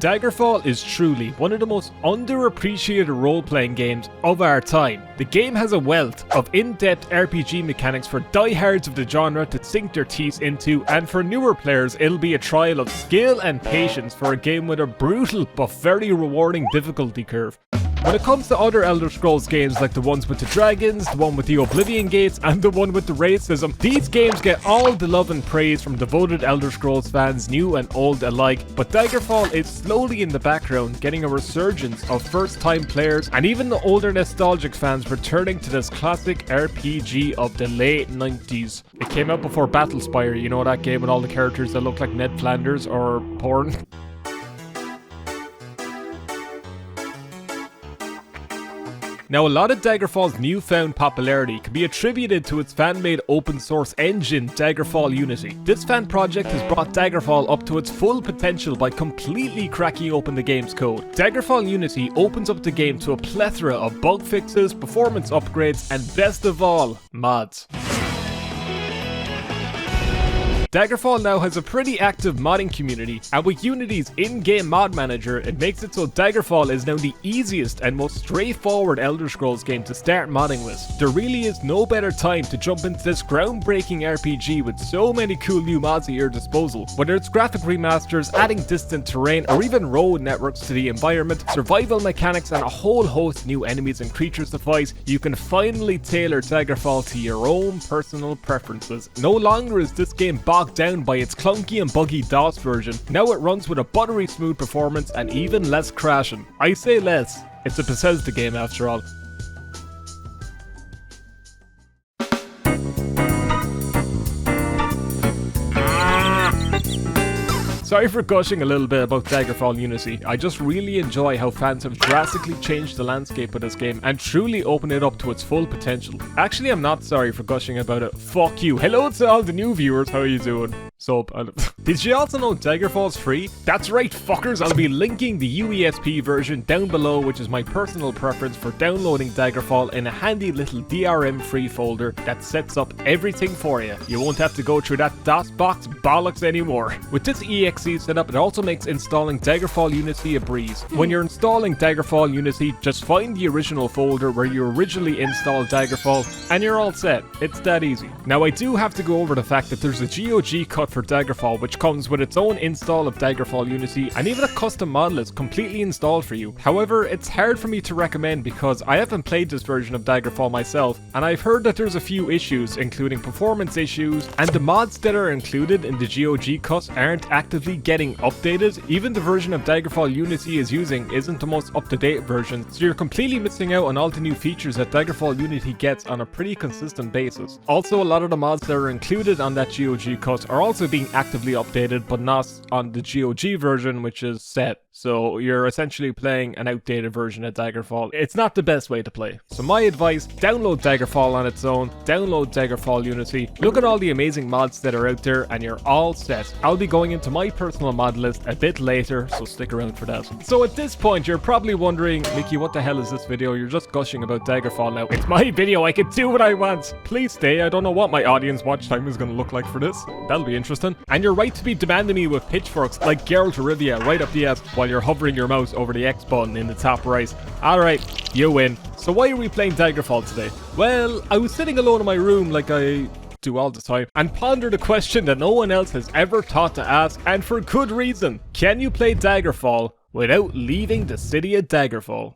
Daggerfall is truly one of the most underappreciated role-playing games of our time. The game has a wealth of in-depth RPG mechanics for diehards of the genre to sink their teeth into, and for newer players it'll be a trial of skill and patience for a game with a brutal but very rewarding difficulty curve. When it comes to other Elder Scrolls games like the ones with the dragons, the one with the Oblivion Gates, and the one with the racism, these games get all the love and praise from devoted Elder Scrolls fans, new and old alike, but Daggerfall is slowly in the background, getting a resurgence of first-time players and even the older nostalgic fans returning to this classic RPG of the late 90s. It came out before Battlespire, you know that game with all the characters that look like Ned Flanders or porn? Now, a lot of Daggerfall's newfound popularity can be attributed to its fan-made open source engine, Daggerfall Unity. This fan project has brought Daggerfall up to its full potential by completely cracking open the game's code. Daggerfall Unity opens up the game to a plethora of bug fixes, performance upgrades, and best of all, mods. Daggerfall now has a pretty active modding community, and with Unity's in-game mod manager, it makes it so Daggerfall is now the easiest and most straightforward Elder Scrolls game to start modding with. There really is no better time to jump into this groundbreaking RPG with so many cool new mods at your disposal. Whether it's graphic remasters, adding distant terrain, or even road networks to the environment, survival mechanics, and a whole host of new enemies and creatures to fight, you can finally tailor Daggerfall to your own personal preferences. No longer is this game bogged down by its clunky and buggy DOS version. Now it runs with a buttery smooth performance and even less crashing. I say less, it's a Bethesda game after all. Sorry for gushing a little bit about Daggerfall Unity. I just really enjoy how fans have drastically changed the landscape of this game and truly opened it up to its full potential. Actually, I'm not sorry for gushing about it. Fuck you. Hello to all the new viewers, how are you doing? Did you also know Daggerfall's free? That's right, fuckers, I'll be linking the UESP version down below, which is my personal preference for downloading Daggerfall in a handy little DRM free folder that sets up everything for you. You won't have to go through that DOSBox bollocks anymore. With this EXE setup, it also makes installing Daggerfall Unity a breeze. When you're installing Daggerfall Unity, just find the original folder where you originally installed Daggerfall, and you're all set. It's that easy. Now, I do have to go over the fact that there's a GOG cut for Daggerfall, which comes with its own install of Daggerfall Unity and even a custom mod list completely installed for you. However, it's hard for me to recommend because I haven't played this version of Daggerfall myself, and I've heard that there's a few issues, including performance issues, and the mods that are included in the GOG cut aren't actively getting updated. Even the version of Daggerfall Unity is using isn't the most up-to-date version, so you're completely missing out on all the new features that Daggerfall Unity gets on a pretty consistent basis. Also, a lot of the mods that are included on that GOG cut are also being actively updated, but not on the GOG version, which is set. So you're essentially playing an outdated version of Daggerfall. It's not the best way to play. So my advice, download Daggerfall on its own, download Daggerfall Unity, look at all the amazing mods that are out there, and you're all set. I'll be going into my personal mod list a bit later, so stick around for that. So at this point, you're probably wondering, Mickey, what the hell is this video? You're just gushing about Daggerfall now. It's my video, I can do what I want. Please stay, I don't know what my audience watch time is going to look like for this. That'll be interesting. And you're right to be demanding me with pitchforks like Geralt of Rivia right up the ass while you're hovering your mouse over the X button in the top right. Alright, you win. So why are we playing Daggerfall today? Well, I was sitting alone in my room like I do all the time and pondered a question that no one else has ever thought to ask, and for good reason. Can you play Daggerfall without leaving the city of Daggerfall?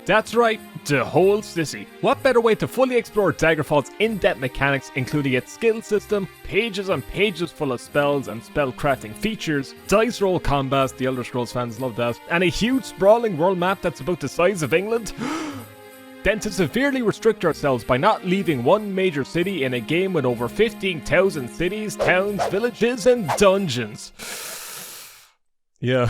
That's right, the whole city. What better way to fully explore Daggerfall's in-depth mechanics, including its skill system, pages and pages full of spells and spell crafting features, dice roll combats, the Elder Scrolls fans love that, and a huge sprawling world map that's about the size of England? then to severely restrict ourselves by not leaving one major city in a game with over 15,000 cities, towns, villages, and dungeons. Yeah.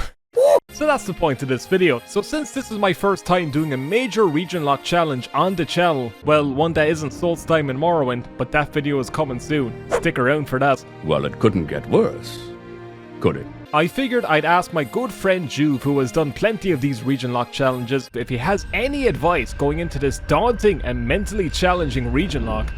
So that's the point of this video. So since this is my first time doing a major region lock challenge on the channel, well, one that isn't Solstheim and Morrowind, but that video is coming soon. Stick around for that. Well, it couldn't get worse, could it? I figured I'd ask my good friend Juve, who has done plenty of these region lock challenges, if he has any advice going into this daunting and mentally challenging region lock.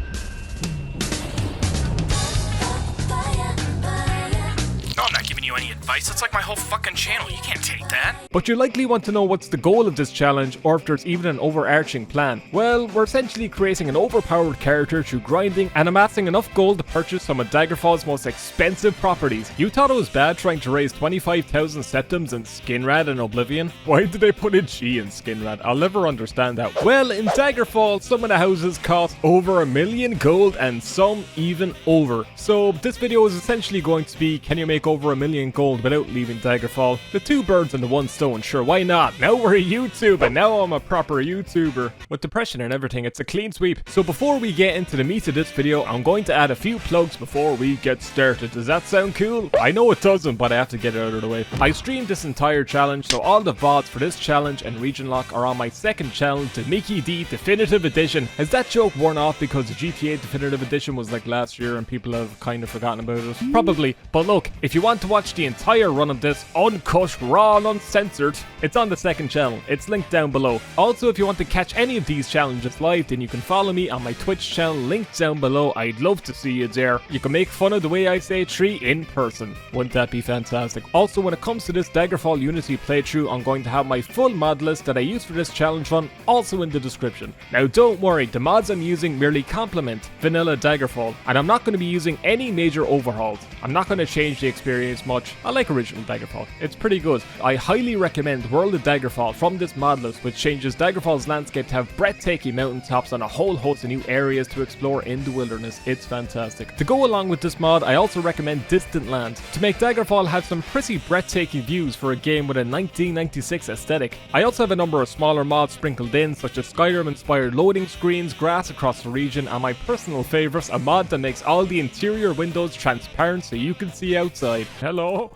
I'm not giving you any advice. That's like my whole fucking channel. You can't take that. But you likely want to know what's the goal of this challenge, or if there's even an overarching plan. Well, we're essentially creating an overpowered character through grinding and amassing enough gold to purchase some of Daggerfall's most expensive properties. You thought it was bad trying to raise 25,000 septims in Skinrad and Oblivion? Why did they put a G in Skinrad? I'll never understand that. Well, in Daggerfall, some of the houses cost over 1 million gold and some even over. So this video is essentially going to be, can you make over 1 million gold without leaving Daggerfall? The two birds and the one stone, sure, why not? Now we're a YouTube and now I'm a proper YouTuber. With depression and everything, it's a clean sweep. So before we get into the meat of this video, I'm going to add a few plugs before we get started. Does that sound cool? I know it doesn't, but I have to get it out of the way. I streamed this entire challenge, so all the VODs for this challenge and region lock are on my second channel, the Micky D Definitive Edition. Has that joke worn off because the GTA Definitive Edition was like last year and people have kind of forgotten about it? Probably. But look, if you want to watch the entire run of this, uncut, raw and uncensored, it's on the second channel. It's linked down below. Also, if you want to catch any of these challenges live, then you can follow me on my Twitch channel, linked down below. I'd love to see you there. You can make fun of the way I say tree in person. Wouldn't that be fantastic? Also, when it comes to this Daggerfall Unity playthrough, I'm going to have my full mod list that I use for this challenge run also in the description. Now don't worry, the mods I'm using merely complement vanilla Daggerfall, and I'm not going to be using any major overhauls. I'm not going to change the experience much. I like original Daggerfall. It's pretty good. I highly recommend World of Daggerfall from this mod list, which changes Daggerfall's landscape to have breathtaking mountaintops and a whole host of new areas to explore in the wilderness. It's fantastic. To go along with this mod, I also recommend Distant Land, to make Daggerfall have some pretty breathtaking views for a game with a 1996 aesthetic. I also have a number of smaller mods sprinkled in, such as Skyrim-inspired loading screens, grass across the region, and my personal favourite, a mod that makes all the interior windows transparent so you can see outside. Hello?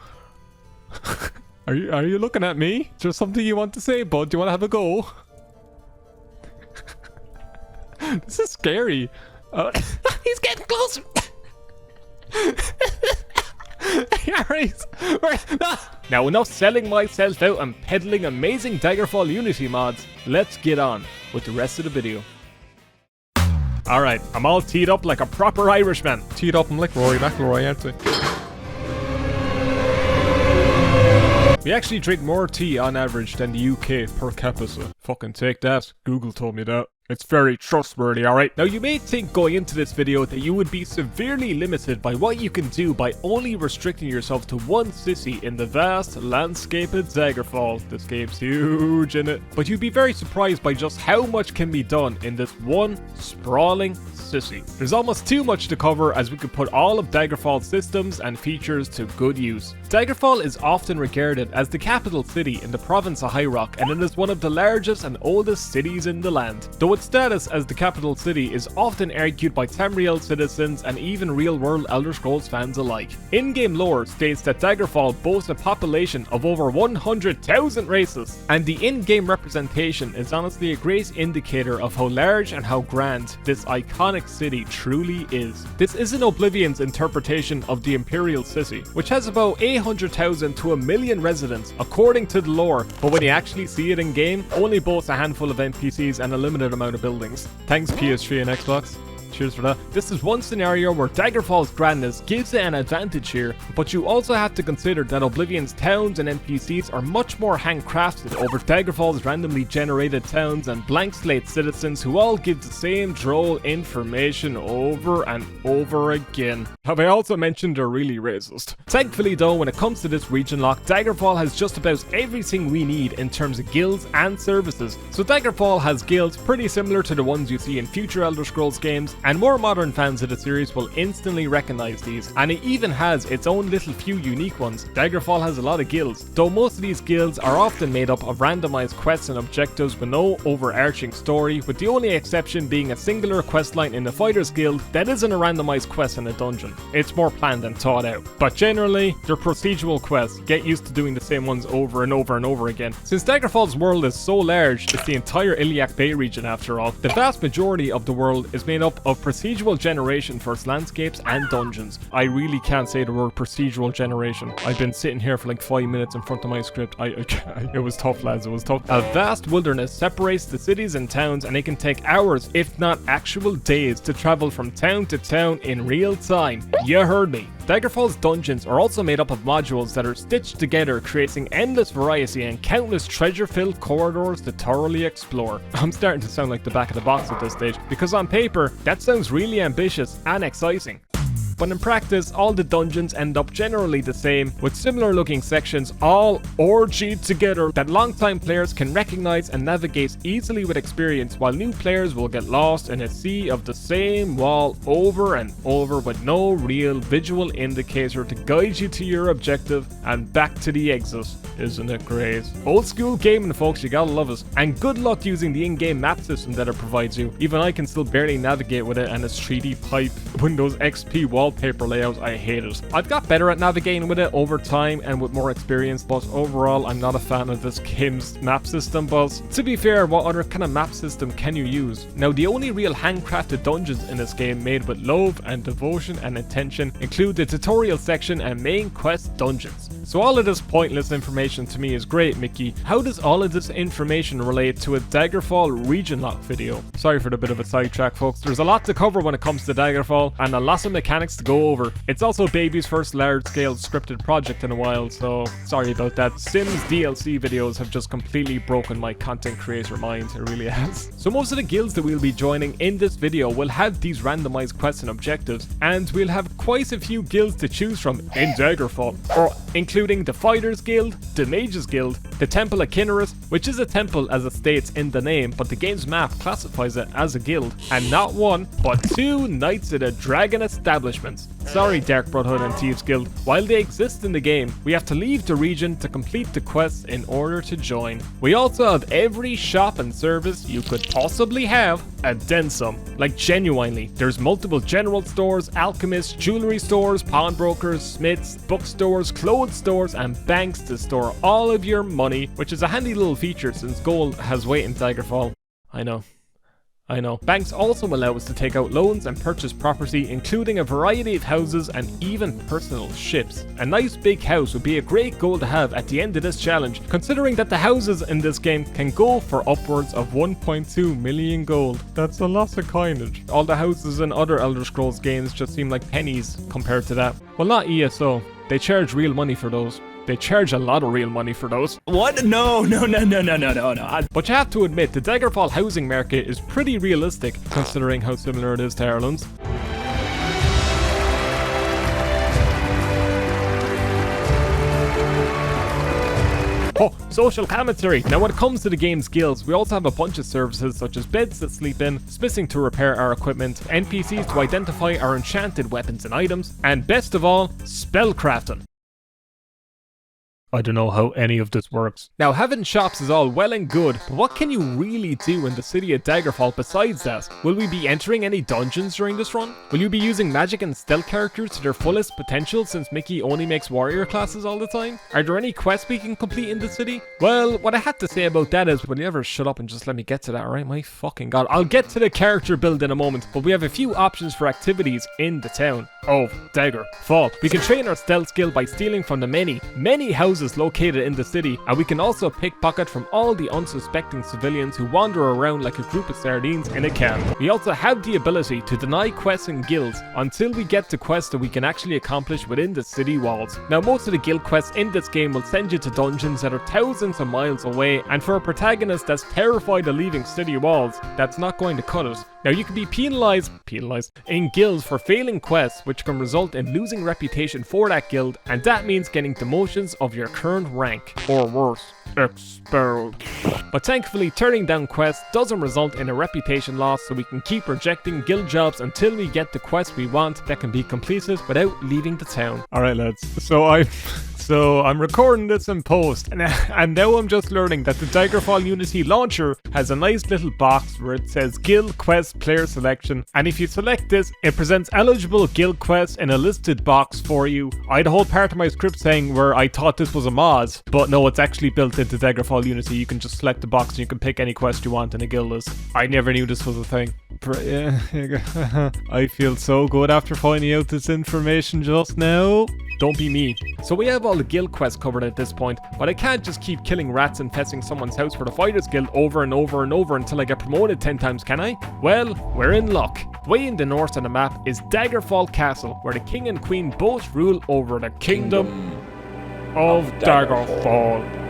Are you looking at me? Is there something you want to say, bud? Do you want to have a go? This is scary. He's getting closer. Alright. Now enough selling myself out and peddling amazing Daggerfall Unity mods. Let's get on with the rest of the video. Alright, I'm all teed up like a proper Irishman. Teed up, I'm like Rory McIlroy, aren't I? We actually drink more tea on average than the UK per capita. Fucking take that. Google told me that. It's very trustworthy, alright? Now you may think going into this video that you would be severely limited by what you can do by only restricting yourself to one city in the vast landscape of Daggerfall. This game's huge, innit? But you'd be very surprised by just how much can be done in this one sprawling city. There's almost too much to cover, as we could put all of Daggerfall's systems and features to good use. Daggerfall is often regarded as the capital city in the province of High Rock, and it is one of the largest and oldest cities in the land. Though its status as the capital city is often argued by Tamriel citizens and even real-world Elder Scrolls fans alike. In-game lore states that Daggerfall boasts a population of over 100,000 races, and the in-game representation is honestly a great indicator of how large and how grand this iconic city truly is. This isn't Oblivion's interpretation of the Imperial City, which has about 800,000 to 1 million residents according to the lore, but when you actually see it in game, only boasts a handful of NPCs and a limited amount of buildings. Thanks PS3 and Xbox. Cheers for that. This is one scenario where Daggerfall's grandness gives it an advantage here, but you also have to consider that Oblivion's towns and NPCs are much more handcrafted over Daggerfall's randomly generated towns and blank slate citizens who all give the same droll information over and over again. Have I also mentioned they're really racist? Thankfully though, when it comes to this region lock, Daggerfall has just about everything we need in terms of guilds and services. So Daggerfall has guilds pretty similar to the ones you see in future Elder Scrolls games, and more modern fans of the series will instantly recognize these, and it even has its own little few unique ones. Daggerfall has a lot of guilds, though most of these guilds are often made up of randomized quests and objectives with no overarching story, with the only exception being a singular questline in the Fighters Guild that isn't a randomized quest in a dungeon. It's more planned and thought out. But generally, they're procedural quests. Get used to doing the same ones over and over and over again. Since Daggerfall's world is so large, it's the entire Iliac Bay region after all. The vast majority of the world is made up of procedural generation for its landscapes and dungeons. I really can't say the word procedural generation. I've been sitting here for like 5 minutes in front of my script. It was tough, lads, it was tough. A vast wilderness separates the cities and towns, and it can take hours, if not actual days, to travel from town to town in real time. You heard me. Daggerfall's dungeons are also made up of modules that are stitched together, creating endless variety and countless treasure-filled corridors to thoroughly explore. I'm starting to sound like the back of the box at this stage, because on paper, that sounds really ambitious and exciting. But in practice, all the dungeons end up generally the same, with similar looking sections all orgied together that long-time players can recognize and navigate easily with experience, while new players will get lost in a sea of the same wall over and over with no real visual indicator to guide you to your objective and back to the exit. Isn't it great? Old school gaming, folks, you gotta love it. And good luck using the in-game map system that it provides you. Even I can still barely navigate with it and its 3D pipe Windows XP wallpaper layout. I hate it. I've got better at navigating with it over time and with more experience, but overall I'm not a fan of this game's map system. But to be fair, what other kind of map system can you use? Now, the only real handcrafted dungeons in this game made with love and devotion and intention include the tutorial section and main quest dungeons. So all of this pointless information to me is great, Micky. How does all of this information relate to a Daggerfall region lock video? Sorry for the bit of a sidetrack, folks. There's a lot to cover when it comes to Daggerfall, and a lot of mechanics to go over. It's also Baby's first large-scale scripted project in a while, so sorry about that. Sims DLC videos have just completely broken my content creator mind, it really has. So most of the guilds that we'll be joining in this video will have these randomized quests and objectives, and we'll have quite a few guilds to choose from in Daggerfall, including the Fighters Guild, the Mages Guild, the Temple of Kinnereth, which is a temple as it states in the name, but the game's map classifies it as a guild, and not one, but two Knights of the Dragon establishments. Sorry, Dark Brotherhood and Thieves Guild. While they exist in the game, we have to leave the region to complete the quests in order to join. We also have every shop and service you could possibly have, and then some. Like, genuinely, there's multiple general stores, alchemists, jewelry stores, pawnbrokers, smiths, bookstores, clothes stores, and banks to store all of your money, which is a handy little feature since gold has weight in Daggerfall. I know. Banks also allow us to take out loans and purchase property, including a variety of houses and even personal ships. A nice big house would be a great goal to have at the end of this challenge, considering that the houses in this game can go for upwards of 1.2 million gold. That's a lot of coinage. All the houses in other Elder Scrolls games just seem like pennies compared to that. Well, not ESO. They charge real money for those. They charge a lot of real money for those. What? No. But you have to admit, the Daggerfall housing market is pretty realistic, considering how similar it is to Ireland's. Oh, social commentary. Now when it comes to the game's guilds, we also have a bunch of services such as beds to sleep in, smithing to repair our equipment, NPCs to identify our enchanted weapons and items, and best of all, spellcrafting. I don't know how any of this works. Now, having shops is all well and good, but what can you really do in the city of Daggerfall besides that? Will we be entering any dungeons during this run? Will you be using magic and stealth characters to their fullest potential since Micky only makes warrior classes all the time? Are there any quests we can complete in the city? Well, what I had to say about that is, will you ever shut up and just let me get to that, alright? My fucking god. I'll get to the character build in a moment, but we have a few options for activities in the town of Daggerfall. We can train our stealth skill by stealing from the many houses located in the city, and we can also pickpocket from all the unsuspecting civilians who wander around like a group of sardines in a can. We also have the ability to deny quests and guilds until we get to quests that we can actually accomplish within the city walls. Now, most of the guild quests in this game will send you to dungeons that are thousands of miles away, and for a protagonist that's terrified of leaving city walls, that's not going to cut it. Now you can be penalized in guilds for failing quests, which can result in losing reputation for that guild, and that means getting demotions of your current rank, or worse, expelled. But thankfully, turning down quests doesn't result in a reputation loss, so we can keep rejecting guild jobs until we get the quests we want that can be completed without leaving the town. Alright lads, so I'm recording this in post, and now I'm just learning that the Daggerfall Unity launcher has a nice little box where it says Guild Quest Player Selection, and if you select this, it presents eligible guild quests in a listed box for you. I had a whole part of my script saying where I thought this was a mod, but no, it's actually built into Daggerfall Unity. You can just select the box and you can pick any quest you want in a guild list. I never knew this was a thing. I feel so good after finding out this information just now. Don't be me. So we have all the guild quests covered at this point, but I can't just keep killing rats and infesting someone's house for the Fighters Guild over and over and over until I get promoted 10 times, can I? Well, we're in luck. Way in the north on the map is Daggerfall Castle, where the king and queen both rule over the kingdom of Daggerfall.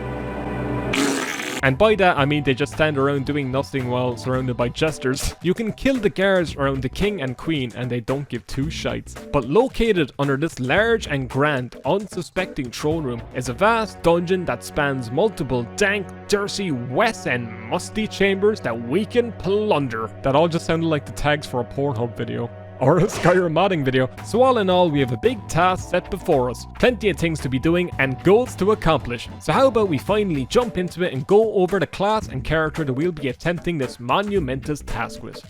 And by that I mean they just stand around doing nothing while surrounded by jesters. You can kill the guards around the king and queen and they don't give two shites. But located under this large and grand, unsuspecting throne room is a vast dungeon that spans multiple dank, dirty, wet and musty chambers that we can plunder. That all just sounded like the tags for a Pornhub video. Or a Skyrim modding video. So all in all, we have a big task set before us, plenty of things to be doing and goals to accomplish. So how about we finally jump into it and go over the class and character that we'll be attempting this monumentous task with.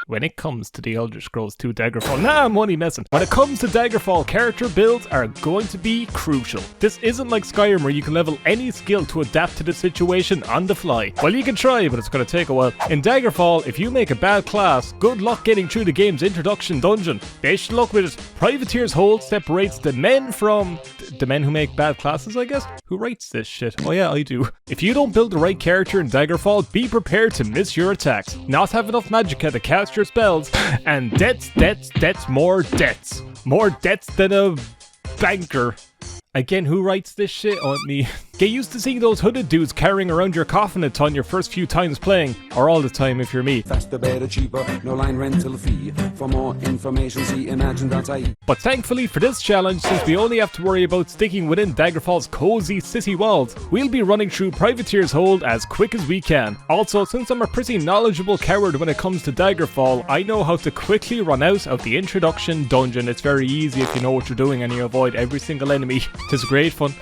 When it comes to the Elder Scrolls 2 Daggerfall, I'm only messing. When it comes to Daggerfall, character builds are going to be crucial. This isn't like Skyrim where you can level any skill to adapt to the situation on the fly. Well, you can try, but it's going to take a while. In Daggerfall, if you make a bad class, good luck getting through the game's introduction dungeon. Best luck with it. Privateer's Hold separates the men from... the men who make bad classes, I guess? Who writes this shit? Oh yeah, I do. If you don't build the right character in Daggerfall, be prepared to miss your attacks, not have enough magicka to cast your spells, and debts, more debts. More debts than a banker. Again, who writes this shit? Oh, me. Get used to seeing those hooded dudes carrying around your coffin a ton your first few times playing, or all the time if you're me. Faster, better, cheaper, no line rental fee. For more information, see imagine.ie. But thankfully for this challenge, since we only have to worry about sticking within Daggerfall's cozy city walls, we'll be running through Privateer's Hold as quick as we can. Also, since I'm a pretty knowledgeable coward when it comes to Daggerfall, I know how to quickly run out of the introduction dungeon. It's very easy if you know what you're doing and you avoid every single enemy. It's great fun.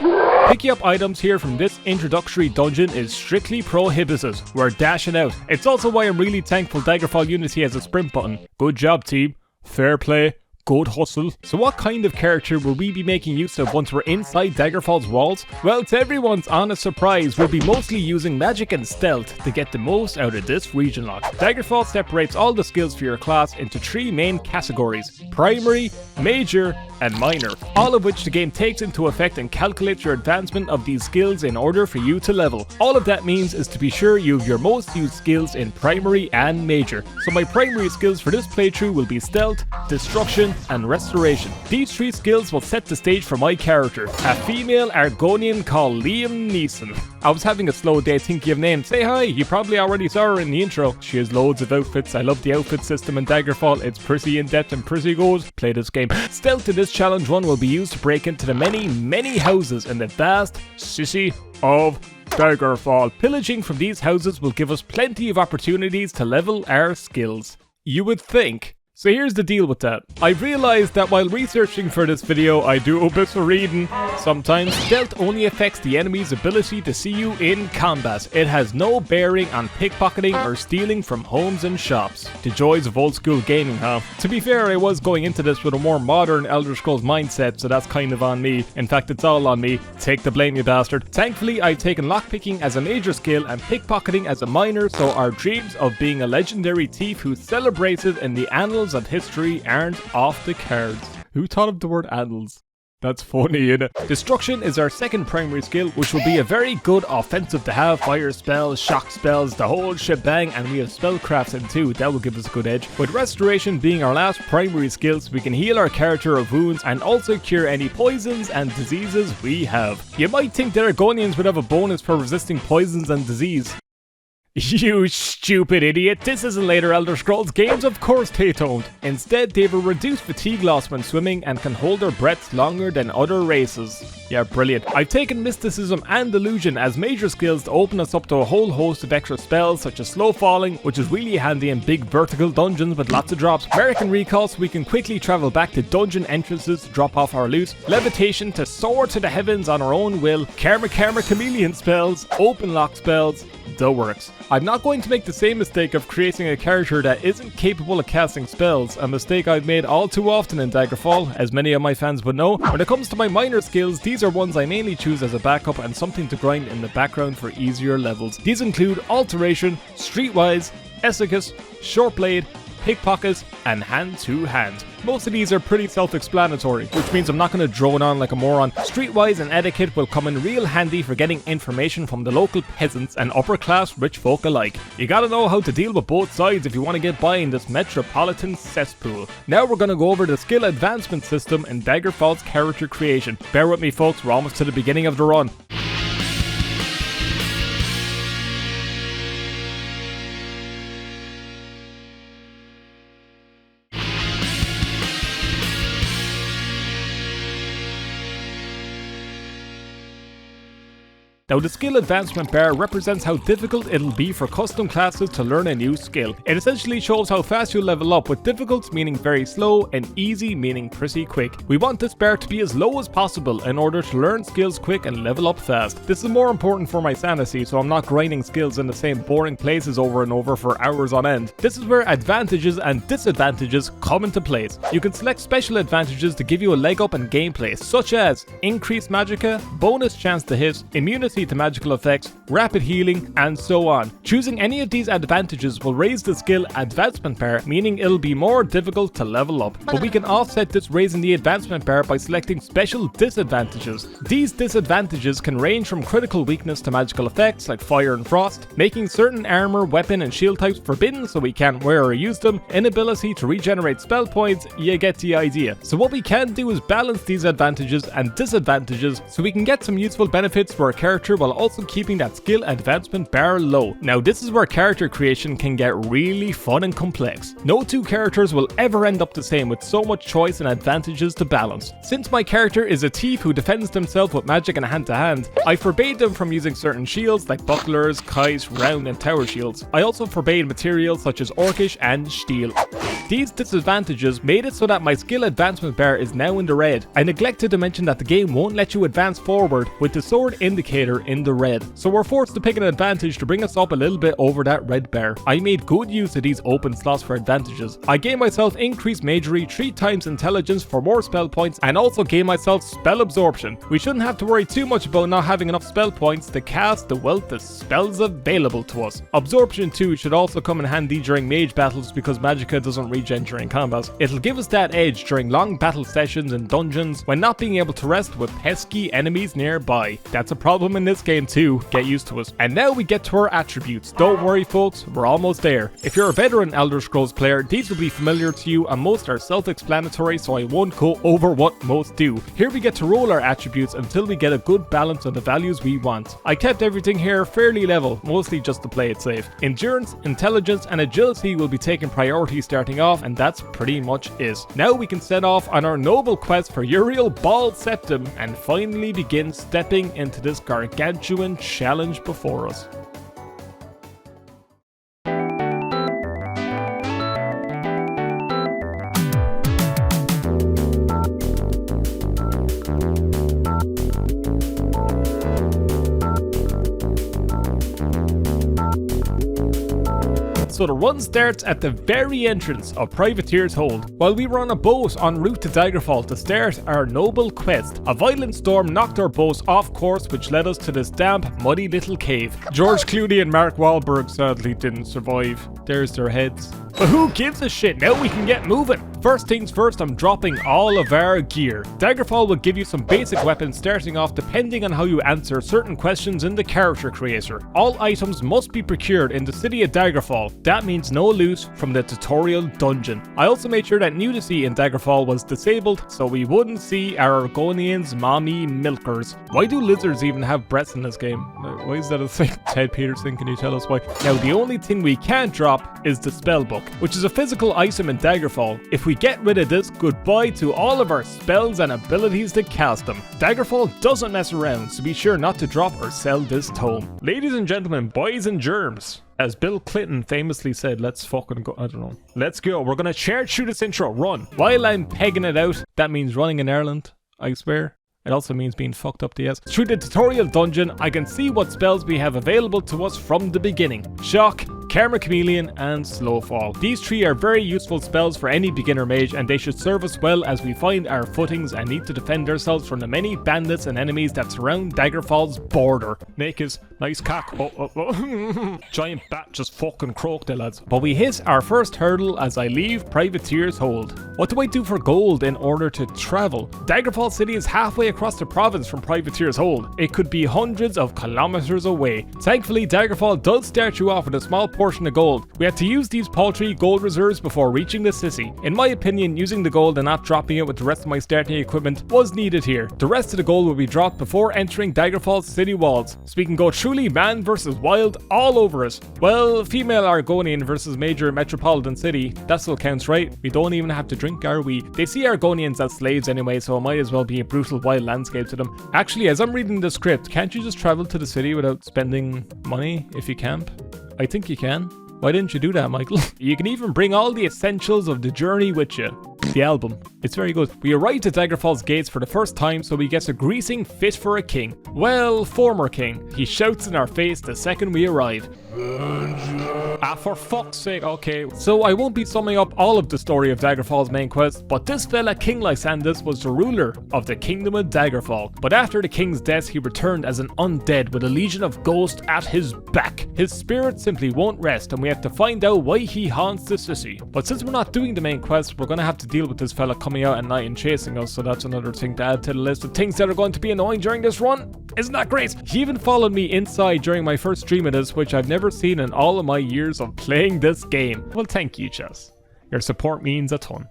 Picking up items here from this introductory dungeon is strictly prohibited. We're dashing out. It's also why I'm really thankful Daggerfall Unity has a sprint button. Good job, team. Fair play. Good hustle. So what kind of character will we be making use of once we're inside Daggerfall's walls? Well, to everyone's honest surprise, we'll be mostly using magic and stealth to get the most out of this region lock. Daggerfall separates all the skills for your class into three main categories: primary, major, and minor, all of which the game takes into effect and calculates your advancement of these skills in order for you to level. All of that means is to be sure you have your most used skills in primary and major. So my primary skills for this playthrough will be stealth, destruction, and restoration. These three skills will set the stage for my character, a female Argonian called Liam Neeson. I was having a slow day thinking of names. Say hi, you probably already saw her in the intro. She has loads of outfits. I love the outfit system in Daggerfall. It's pretty in-depth and pretty good. Play this game. Stealth in this challenge run will be used to break into the many houses in the vast city of Daggerfall. Pillaging from these houses will give us plenty of opportunities to level our skills. You would think. So here's the deal with that. I've realized that while researching for this video, I do a bit of reading. Sometimes stealth only affects the enemy's ability to see you in combat. It has no bearing on pickpocketing or stealing from homes and shops. The joys of old school gaming, huh? To be fair, I was going into this with a more modern Elder Scrolls mindset, so that's kind of on me. In fact, it's all on me. Take the blame, you bastard. Thankfully, I've taken lockpicking as a major skill and pickpocketing as a minor, so our dreams of being a legendary thief who's celebrated in the annals of history aren't off the cards. Who thought of the word annals? That's funny, innit? Destruction is our second primary skill, which will be a very good offensive to have. Fire spells, shock spells, the whole shebang, and we have spellcrafts in too, that will give us a good edge. With restoration being our last primary skill, so we can heal our character of wounds and also cure any poisons and diseases we have. You might think that Argonians would have a bonus for resisting poisons and disease. You stupid idiot, this isn't later Elder Scrolls games, of course they don't. Instead, they have a reduced fatigue loss when swimming and can hold their breaths longer than other races. Yeah, brilliant. I've taken Mysticism and Illusion as major skills to open us up to a whole host of extra spells such as Slow Falling, which is really handy in big vertical dungeons with lots of drops. American Recall, so we can quickly travel back to dungeon entrances to drop off our loot. Levitation to soar to the heavens on our own will. Karma Chameleon spells. Open lock spells. The works. I'm not going to make the same mistake of creating a character that isn't capable of casting spells, a mistake I've made all too often in Daggerfall, as many of my fans would know. When it comes to my minor skills, these are ones I mainly choose as a backup and something to grind in the background for easier levels. These include Alteration, Streetwise, Essigus, Shortblade, Pickpocket, and Hand-to-Hand. Most of these are pretty self-explanatory, which means I'm not going to drone on like a moron. Streetwise and Etiquette will come in real handy for getting information from the local peasants and upper-class rich folk alike. You gotta know how to deal with both sides if you want to get by in this metropolitan cesspool. Now we're going to go over the skill advancement system in Daggerfall's character creation. Bear with me folks, we're almost to the beginning of the run. Now the skill advancement bar represents how difficult it'll be for custom classes to learn a new skill. It essentially shows how fast you'll level up, with difficult meaning very slow and easy meaning pretty quick. We want this bar to be as low as possible in order to learn skills quick and level up fast. This is more important for my sanity, so I'm not grinding skills in the same boring places over and over for hours on end. This is where advantages and disadvantages come into place. You can select special advantages to give you a leg up in gameplay, such as increased magicka, bonus chance to hit, immunity to magical effects, rapid healing, and so on. Choosing any of these advantages will raise the skill advancement bar, meaning it'll be more difficult to level up. But we can offset this raising the advancement bar by selecting special disadvantages. These disadvantages can range from critical weakness to magical effects like fire and frost, making certain armor, weapon, and shield types forbidden so we can't wear or use them, inability to regenerate spell points, you get the idea. So what we can do is balance these advantages and disadvantages so we can get some useful benefits for our character while also keeping that skill advancement bar low. Now this is where character creation can get really fun and complex. No two characters will ever end up the same with so much choice and advantages to balance. Since my character is a thief who defends himself with magic and hand-to-hand, I forbade them from using certain shields like bucklers, kite, round and tower shields. I also forbade materials such as orcish and steel. These disadvantages made it so that my skill advancement bar is now in the red. I neglected to mention that the game won't let you advance forward with the sword indicator in the red, so we're forced to pick an advantage to bring us up a little bit over that red bar. I made good use of these open slots for advantages. I gave myself increased magery, 3 times intelligence for more spell points, and also gave myself spell absorption. We shouldn't have to worry too much about not having enough spell points to cast the wealth of spells available to us. Absorption too should also come in handy during mage battles because magicka doesn't regen during combat. It'll give us that edge during long battle sessions in dungeons when not being able to rest with pesky enemies nearby. That's a problem in this game too, get used to it. And now we get to our attributes. Don't worry folks, we're almost there. If you're a veteran Elder Scrolls player, these will be familiar to you and most are self-explanatory, so I won't go over what most do. Here we get to roll our attributes until we get a good balance of the values we want. I kept everything here fairly level, mostly just to play it safe. Endurance, intelligence and agility will be taking priority starting off, and that's pretty much it. Now we can set off on our noble quest for Uriel Bald Septum and finally begin stepping into this gargantuan challenge before us. So the run starts at the very entrance of Privateer's Hold. While we were on a boat en route to Daggerfall to start our noble quest, a violent storm knocked our boat off course, which led us to this damp, muddy little cave. George Clooney and Mark Wahlberg sadly didn't survive. There's their heads. But who gives a shit? Now we can get moving. First things first, I'm dropping all of our gear. Daggerfall will give you some basic weapons starting off depending on how you answer certain questions in the character creator. All items must be procured in the city of Daggerfall. That means no loot from the tutorial dungeon. I also made sure that nudity in Daggerfall was disabled so we wouldn't see our Argonians' mommy milkers. Why do lizards even have breasts in this game? Why is that a thing? Ted Peterson, can you tell us why? Now, the only thing we can't drop is the spellbook, which is a physical item in Daggerfall. If we get rid of this, goodbye to all of our spells and abilities to cast them. Daggerfall doesn't mess around, so be sure not to drop or sell this tome. Ladies and gentlemen, boys and germs, as Bill Clinton famously said, let's fucking go. I don't know. Let's go. We're gonna charge through this intro. Run. While I'm pegging it out, that means running in Ireland, I swear. It also means being fucked up the ass. Through the tutorial dungeon, I can see what spells we have available to us from the beginning. Shock, Karma Chameleon, and Slowfall. These three are very useful spells for any beginner mage, and they should serve us well as we find our footings and need to defend ourselves from the many bandits and enemies that surround Daggerfall's border. Naked, nice cock. Oh. Giant bat just fucking croaked it, lads. But we hit our first hurdle as I leave Privateer's Hold. What do I do for gold in order to travel? Daggerfall City is halfway across the province from Privateer's Hold. It could be hundreds of kilometers away. Thankfully, Daggerfall does start you off with a small portion of gold. We had to use these paltry gold reserves before reaching the city. In my opinion, using the gold and not dropping it with the rest of my starting equipment was needed here. The rest of the gold will be dropped before entering Daggerfall's city walls, so we can go truly man versus wild all over it. Well, female Argonian versus major metropolitan city, that still counts, right? We don't even have to drink, are we? They see Argonians as slaves anyway, so it might as well be a brutal wild landscape to them. Actually, as I'm reading the script, can't you just travel to the city without spending money if you camp? I think you can. Why didn't you do that, Michael? You can even bring all the essentials of the journey with you. The album. It's very good. We arrived at Daggerfall's gates for the first time, so we get a greasing fit for a king. Well, former king. He shouts in our face the second we arrive. Ah, for fuck's sake, okay. So I won't be summing up all of the story of Daggerfall's main quest, but this fella, King Lysandus, was the ruler of the kingdom of Daggerfall. But after the king's death, he returned as an undead with a legion of ghosts at his back. His spirit simply won't rest, and we have to find out why he haunts the city. But since we're not doing the main quest, we're gonna have to deal with this fella coming out at night and chasing us, so that's another thing to add to the list of things that are going to be annoying during this run. Isn't that great? He even followed me inside during my first stream of this, which I've never seen in all of my years of playing this game. Well, thank you, Chess. Your support means a ton.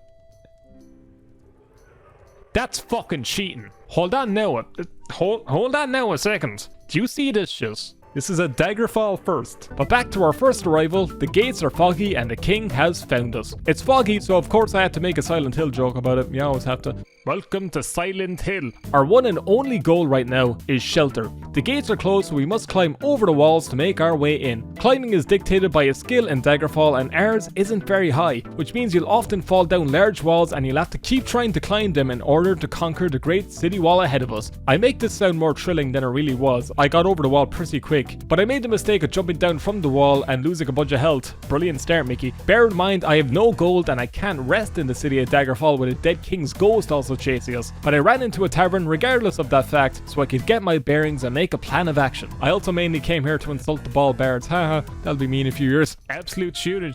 That's fucking cheating. Hold on now. Hold on now a second. Do you see this shit? This is a Daggerfall first. But back to our first arrival, the gates are foggy and the king has found us. It's foggy, so of course I had to make a Silent Hill joke about it. You always have to. Welcome to Silent Hill. Our one and only goal right now is shelter. The gates are closed, so we must climb over the walls to make our way in. Climbing is dictated by a skill in Daggerfall, and ours isn't very high, which means you'll often fall down large walls and you'll have to keep trying to climb them in order to conquer the great city wall ahead of us. I make this sound more thrilling than it really was. I got over the wall pretty quick, but I made the mistake of jumping down from the wall and losing a bunch of health. Brilliant start, Micky. Bear in mind, I have no gold and I can't rest in the city of Daggerfall with a dead king's ghost also chasing us. But I ran into a tavern regardless of that fact, so I could get my bearings and make a plan of action. I also mainly came here to insult the bald bards. Haha, that'll be me in a few years. Absolute shooters.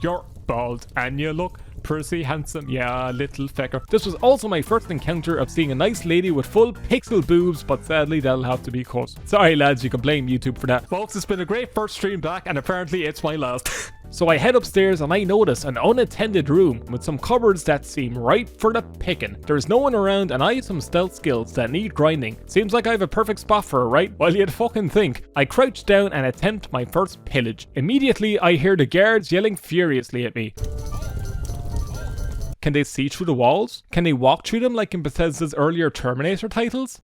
You're bald and you look pretty handsome. Yeah, little fecker. This was also my first encounter of seeing a nice lady with full pixel boobs, but sadly that'll have to be cut. Sorry lads, you can blame YouTube for that. Folks, it's been a great first stream back and apparently it's my last. So I head upstairs and I notice an unattended room with some cupboards that seem ripe for the picking. There's no one around and I have some stealth skills that need grinding. Seems like I have a perfect spot for it, right? Well, you'd fucking think. I crouch down and attempt my first pillage. Immediately I hear the guards yelling furiously at me. Can they see through the walls? Can they walk through them like in Bethesda's earlier Terminator titles?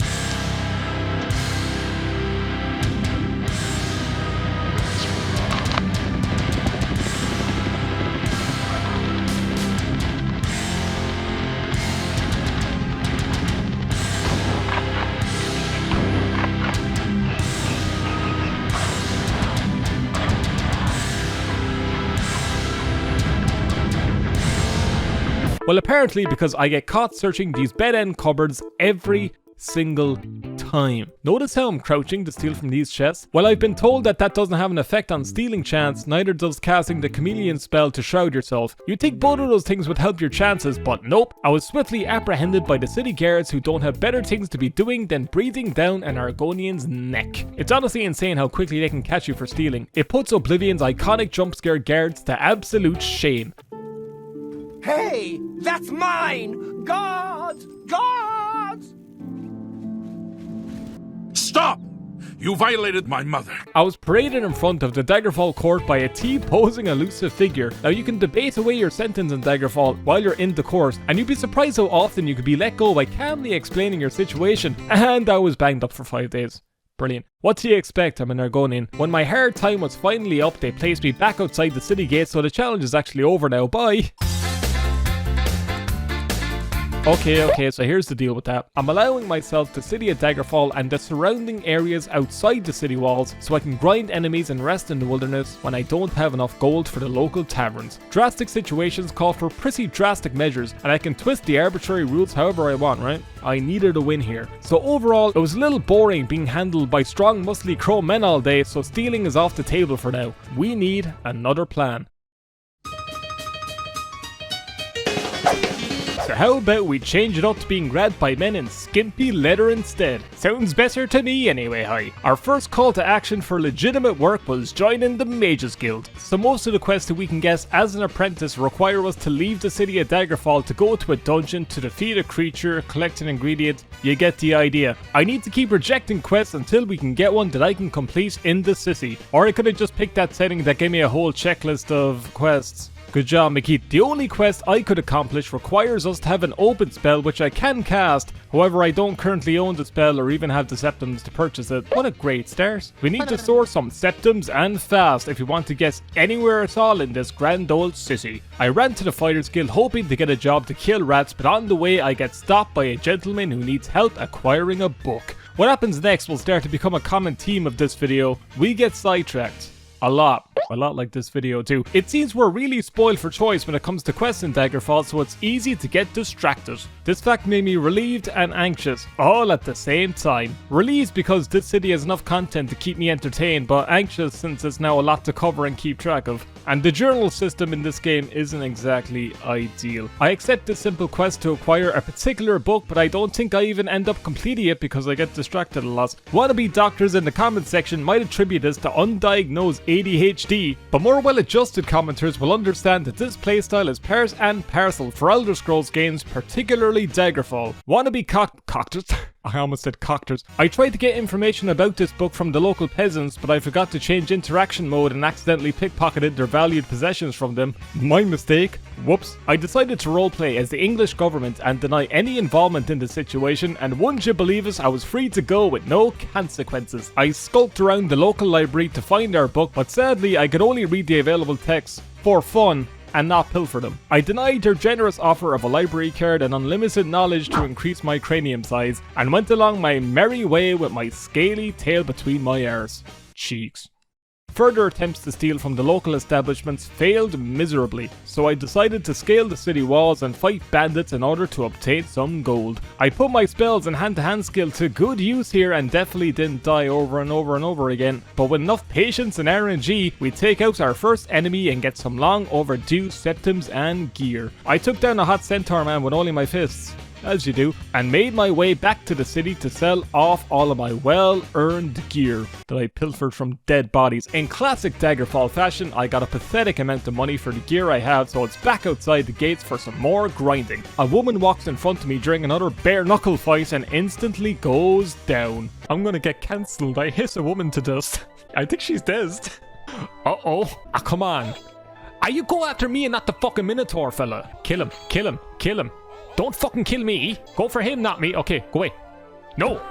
Well, apparently because I get caught searching these bed-end cupboards every single time. Notice how I'm crouching to steal from these chests? Well, I've been told that that doesn't have an effect on stealing chance, neither does casting the chameleon spell to shroud yourself. You'd think both of those things would help your chances, but nope. I was swiftly apprehended by the city guards who don't have better things to be doing than breathing down an Argonian's neck. It's honestly insane how quickly they can catch you for stealing. It puts Oblivion's iconic jump scare guards to absolute shame. Hey, that's mine! Guards! Guards! Stop! You violated my mother. I was paraded in front of the Daggerfall court by a T-posing elusive figure. Now you can debate away your sentence in Daggerfall while you're in the court, and you'd be surprised how often you could be let go by calmly explaining your situation. And I was banged up for 5 days. Brilliant. What do you expect? I'm an Argonian. When my hard time was finally up, they placed me back outside the city gate, so the challenge is actually over now. Bye! Okay, so here's the deal with that. I'm allowing myself the city of Daggerfall and the surrounding areas outside the city walls so I can grind enemies and rest in the wilderness when I don't have enough gold for the local taverns. Drastic situations call for pretty drastic measures, and I can twist the arbitrary rules however I want, right? I needed a win here. So overall, it was a little boring being handled by strong muscly crow men all day, so stealing is off the table for now. We need another plan. So how about we change it up to being grabbed by men in skimpy leather instead? Sounds better to me anyway, hi. Our first call to action for legitimate work was joining the Mages Guild. So most of the quests that we can guess as an apprentice require us to leave the city of Daggerfall to go to a dungeon to defeat a creature, collect an ingredient. You get the idea. I need to keep rejecting quests until we can get one that I can complete in the city. Or I could have just picked that setting that gave me a whole checklist of quests. Good job, Micky. The only quest I could accomplish requires us to have an open spell which I can cast. However, I don't currently own the spell or even have the septums to purchase it. What a great start. We need to source some septums and fast if we want to get anywhere at all in this grand old city. I ran to the Fighters Guild hoping to get a job to kill rats, but on the way I get stopped by a gentleman who needs help acquiring a book. What happens next will start to become a common theme of this video. We get sidetracked. A lot like this video too. It seems we're really spoiled for choice when it comes to quests in Daggerfall, so it's easy to get distracted. This fact made me relieved and anxious, all at the same time. Relieved because this city has enough content to keep me entertained, but anxious since there's now a lot to cover and keep track of. And the journal system in this game isn't exactly ideal. I accept this simple quest to acquire a particular book, but I don't think I even end up completing it because I get distracted a lot. Wannabe doctors in the comments section might attribute this to undiagnosed ADHD, but more well-adjusted commenters will understand that this playstyle is part and parcel for Elder Scrolls games, particularly Daggerfall. Wannabe coctors? I almost said coctors. I tried to get information about this book from the local peasants, but I forgot to change interaction mode and accidentally pickpocketed their valued possessions from them. My mistake. Whoops. I decided to roleplay as the English government and deny any involvement in the situation, and wouldn't you believe it, I was free to go with no consequences. I skulked around the local library to find our book, but sadly I could only read the available texts for fun and not pilfer them. I denied their generous offer of a library card and unlimited knowledge to increase my cranium size, and went along my merry way with my scaly tail between my arse cheeks. Further attempts to steal from the local establishments failed miserably, so I decided to scale the city walls and fight bandits in order to obtain some gold. I put my spells and hand-to-hand skill to good use here and definitely didn't die over and over and over again, but with enough patience and RNG, we take out our first enemy and get some long overdue septums and gear. I took down a hot centaur man with only my fists, as you do, and made my way back to the city to sell off all of my well-earned gear that I pilfered from dead bodies. In classic Daggerfall fashion, I got a pathetic amount of money for the gear I have, so it's back outside the gates for some more grinding. A woman walks in front of me during another bare-knuckle fight and instantly goes down. I'm gonna get cancelled. I hiss a woman to dust. I think she's dead. Uh-oh. Ah, come on. You go after me and not the fucking Minotaur fella. Kill him. Kill him. Kill him. Don't fucking kill me. Go for him, not me. Okay, go away. No.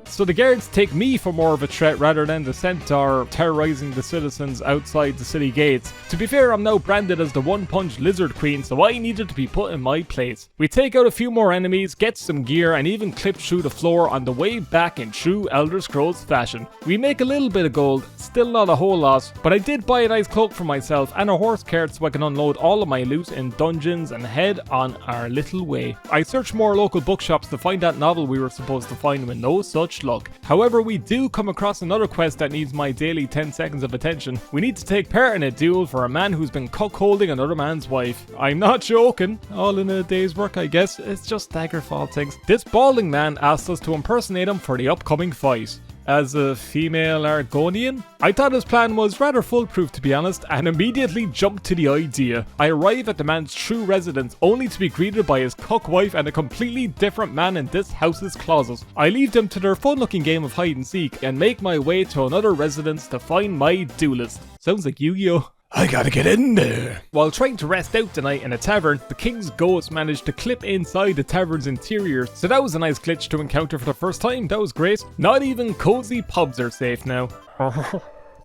So the guards take me for more of a threat rather than the centaur terrorizing the citizens outside the city gates. To be fair, I'm now branded as the one-punch lizard queen, so I needed to be put in my place. We take out a few more enemies, get some gear, and even clip through the floor on the way back in true Elder Scrolls fashion. We make a little bit of gold, still not a whole lot, but I did buy a nice cloak for myself and a horse cart so I can unload all of my loot in dungeons and head on our little way. I searched more local bookshops to find that novel we were supposed to find with no such luck. However, we do come across another quest that needs my daily 10 seconds of attention. We need to take part in a duel for a man who's been cuckolding another man's wife. I'm not joking. All in a day's work, I guess. It's just Daggerfall things. This balding man asked us to impersonate him for the upcoming fight. As a female Argonian? I thought his plan was rather foolproof, to be honest, and immediately jumped to the idea. I arrive at the man's true residence only to be greeted by his cuck wife and a completely different man in this house's closet. I leave them to their fun looking game of hide and seek and make my way to another residence to find my duelist. Sounds like Yu-Gi-Oh! I gotta get in there. While trying to rest out the night in a tavern, the king's ghost managed to clip inside the tavern's interior, so that was a nice glitch to encounter for the first time. That was great. Not even cozy pubs are safe now.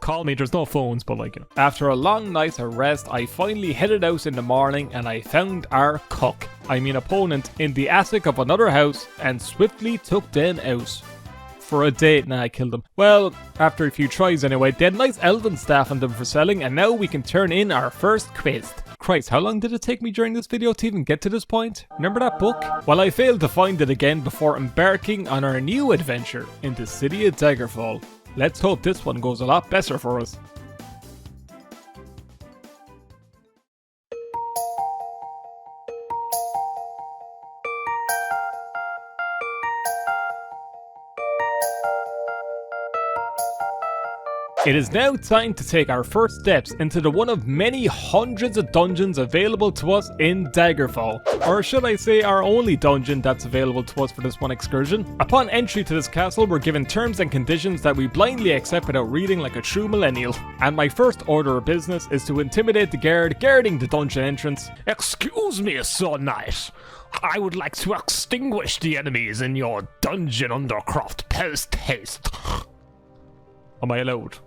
Call me, there's no phones, but like, after a long night of rest, I finally headed out in the morning and I found our opponent in the attic of another house and swiftly took them out. For a date. Nah, I killed them. Well, after a few tries anyway. They had nice elven staff on them for selling, and now we can turn in our first quest. Christ, how long did it take me during this video to even get to this point? Remember that book? Well, I failed to find it again before embarking on our new adventure in the city of Daggerfall. Let's hope this one goes a lot better for us. It is now time to take our first steps into the one of many hundreds of dungeons available to us in Daggerfall. Or should I say our only dungeon that's available to us for this one excursion. Upon entry to this castle, we're given terms and conditions that we blindly accept without reading like a true millennial. And my first order of business is to intimidate the guard guarding the dungeon entrance. Excuse me, Sir Knight. I would like to extinguish the enemies in your dungeon undercroft post haste. Am I allowed?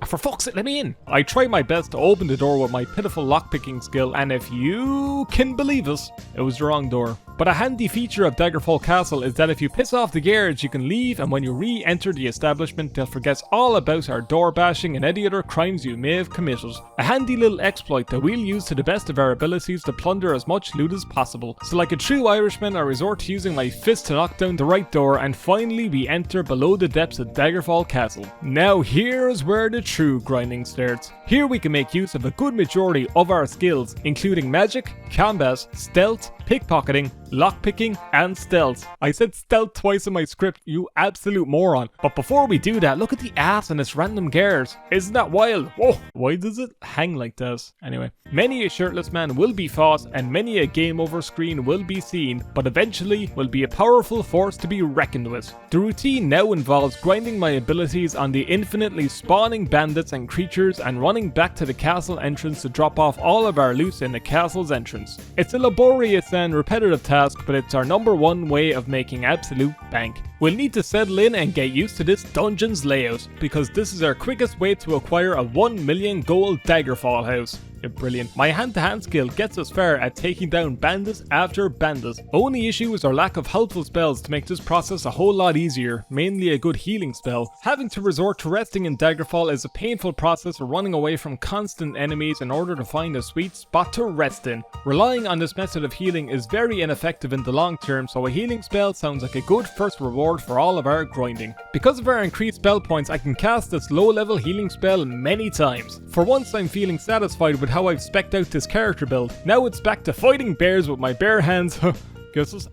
For fuck's sake, let me in! I try my best to open the door with my pitiful lockpicking skill, and if you can believe it, it was the wrong door. But a handy feature of Daggerfall Castle is that if you piss off the guards, you can leave, and when you re-enter the establishment, they'll forget all about our door bashing and any other crimes you may have committed. A handy little exploit that we'll use to the best of our abilities to plunder as much loot as possible. So like a true Irishman, I resort to using my fist to knock down the right door, and finally we enter below the depths of Daggerfall Castle. Now here's where the true grinding starts. Here we can make use of a good majority of our skills, including magic, combat, stealth, pickpocketing, lockpicking, and stealth. I said stealth twice in my script, you absolute moron. But before we do that, look at the ass on this random guard. Isn't that wild? Whoa, why does it hang like that? Anyway, many a shirtless man will be fought and many a game over screen will be seen, but eventually will be a powerful force to be reckoned with. The routine now involves grinding my abilities on the infinitely spawning bandits and creatures and running back to the castle entrance to drop off all of our loot in the castle's entrance. It's a laborious and repetitive task, but it's our number one way of making absolute bank. We'll need to settle in and get used to this dungeon's layout, because this is our quickest way to acquire a 1 million gold Daggerfall house. Brilliant. My hand-to-hand skill gets us far at taking down bandits after bandits. Only issue is our lack of helpful spells to make this process a whole lot easier, mainly a good healing spell. Having to resort to resting in Daggerfall is a painful process of running away from constant enemies in order to find a sweet spot to rest in. Relying on this method of healing is very ineffective in the long term, so a healing spell sounds like a good first reward for all of our grinding. Because of our increased spell points, I can cast this low-level healing spell many times. For once, I'm feeling satisfied with how I've specced out this character build. Now it's back to fighting bears with my bare hands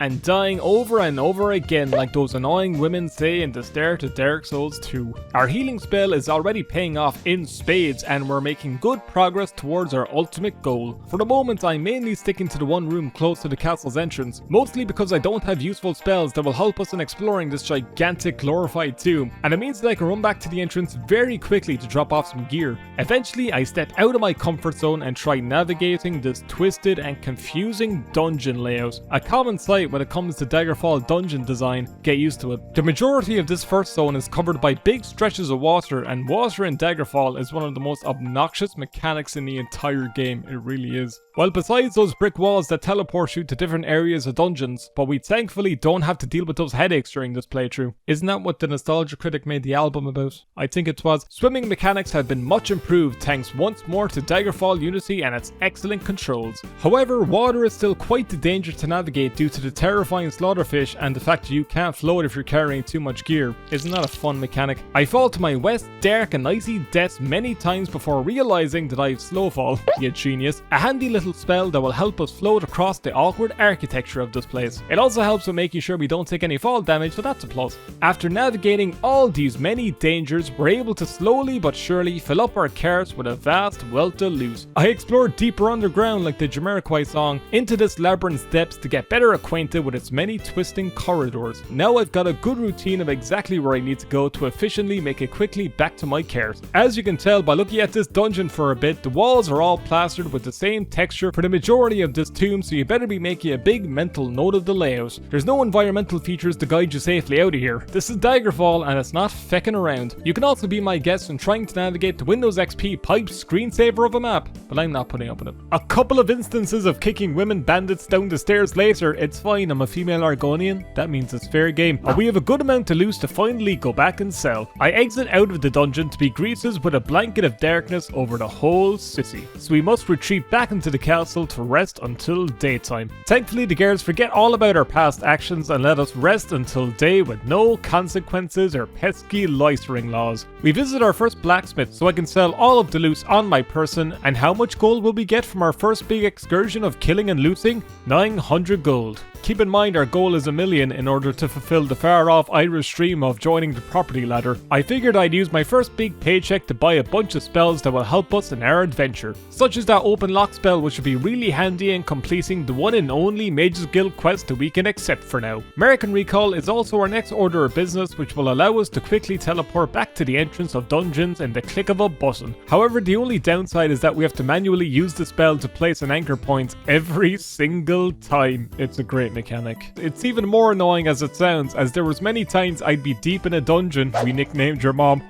and dying over and over again like those annoying women say in the start of Dark Souls 2. Our healing spell is already paying off in spades and we're making good progress towards our ultimate goal. For the moment I'm mainly sticking to the one room close to the castle's entrance, mostly because I don't have useful spells that will help us in exploring this gigantic glorified tomb, and it means that I can run back to the entrance very quickly to drop off some gear. Eventually I step out of my comfort zone and try navigating this twisted and confusing dungeon layout. A common on site when it comes to Daggerfall dungeon design, get used to it. The majority of this first zone is covered by big stretches of water, and water in Daggerfall is one of the most obnoxious mechanics in the entire game. It really is. Well, besides those brick walls that teleport you to different areas of dungeons, but we thankfully don't have to deal with those headaches during this playthrough. Isn't that what the Nostalgia Critic made the album about? I think it was. Swimming mechanics have been much improved thanks once more to Daggerfall Unity and its excellent controls. However, water is still quite the danger to navigate due to the terrifying slaughterfish and the fact that you can't float if you're carrying too much gear. Isn't that a fun mechanic? I fall to my wet, dark and icy deaths many times before realizing that I've slowfall. You genius. A handy little spell that will help us float across the awkward architecture of this place. It also helps with making sure we don't take any fall damage, so that's a plus. After navigating all these many dangers, we're able to slowly but surely fill up our carts with a vast wealth of loot. I explored deeper underground like the Jamiroquai song into this labyrinth's depths to get better acquainted with its many twisting corridors. Now I've got a good routine of exactly where I need to go to efficiently make it quickly back to my cart. As you can tell by looking at this dungeon for a bit, the walls are all plastered with the same texture for the majority of this tomb, so you better be making a big mental note of the layout. There's no environmental features to guide you safely out of here. This is Daggerfall and it's not fecking around. You can also be my guest in trying to navigate the Windows XP pipe screensaver of a map, but I'm not putting up with it. A couple of instances of kicking women bandits down the stairs later, it's fine, I'm a female Argonian, that means it's fair game. And we have a good amount of loot to finally go back and sell. I exit out of the dungeon to be greeted with a blanket of darkness over the whole city, so we must retreat back into the castle to rest until daytime. Thankfully the guards forget all about our past actions and let us rest until day with no consequences or pesky loitering laws. We visit our first blacksmith so I can sell all of the loot on my person. And how much gold will we get from our first big excursion of killing and looting? 900 gold. Keep in mind our goal is 1 million in order to fulfill the far off Irish dream of joining the property ladder. I figured I'd use my first big paycheck to buy a bunch of spells that will help us in our adventure, such as that open lock spell, which would be really handy in completing the one and only Mages Guild quest that we can accept for now. American Recall is also our next order of business, which will allow us to quickly teleport back to the entrance of dungeons in the click of a button. However, the only downside is that we have to manually use the spell to place an anchor point every single time. It's a great mechanic. It's even more annoying as it sounds, as there was many times I'd be deep in a dungeon, we nicknamed your mom,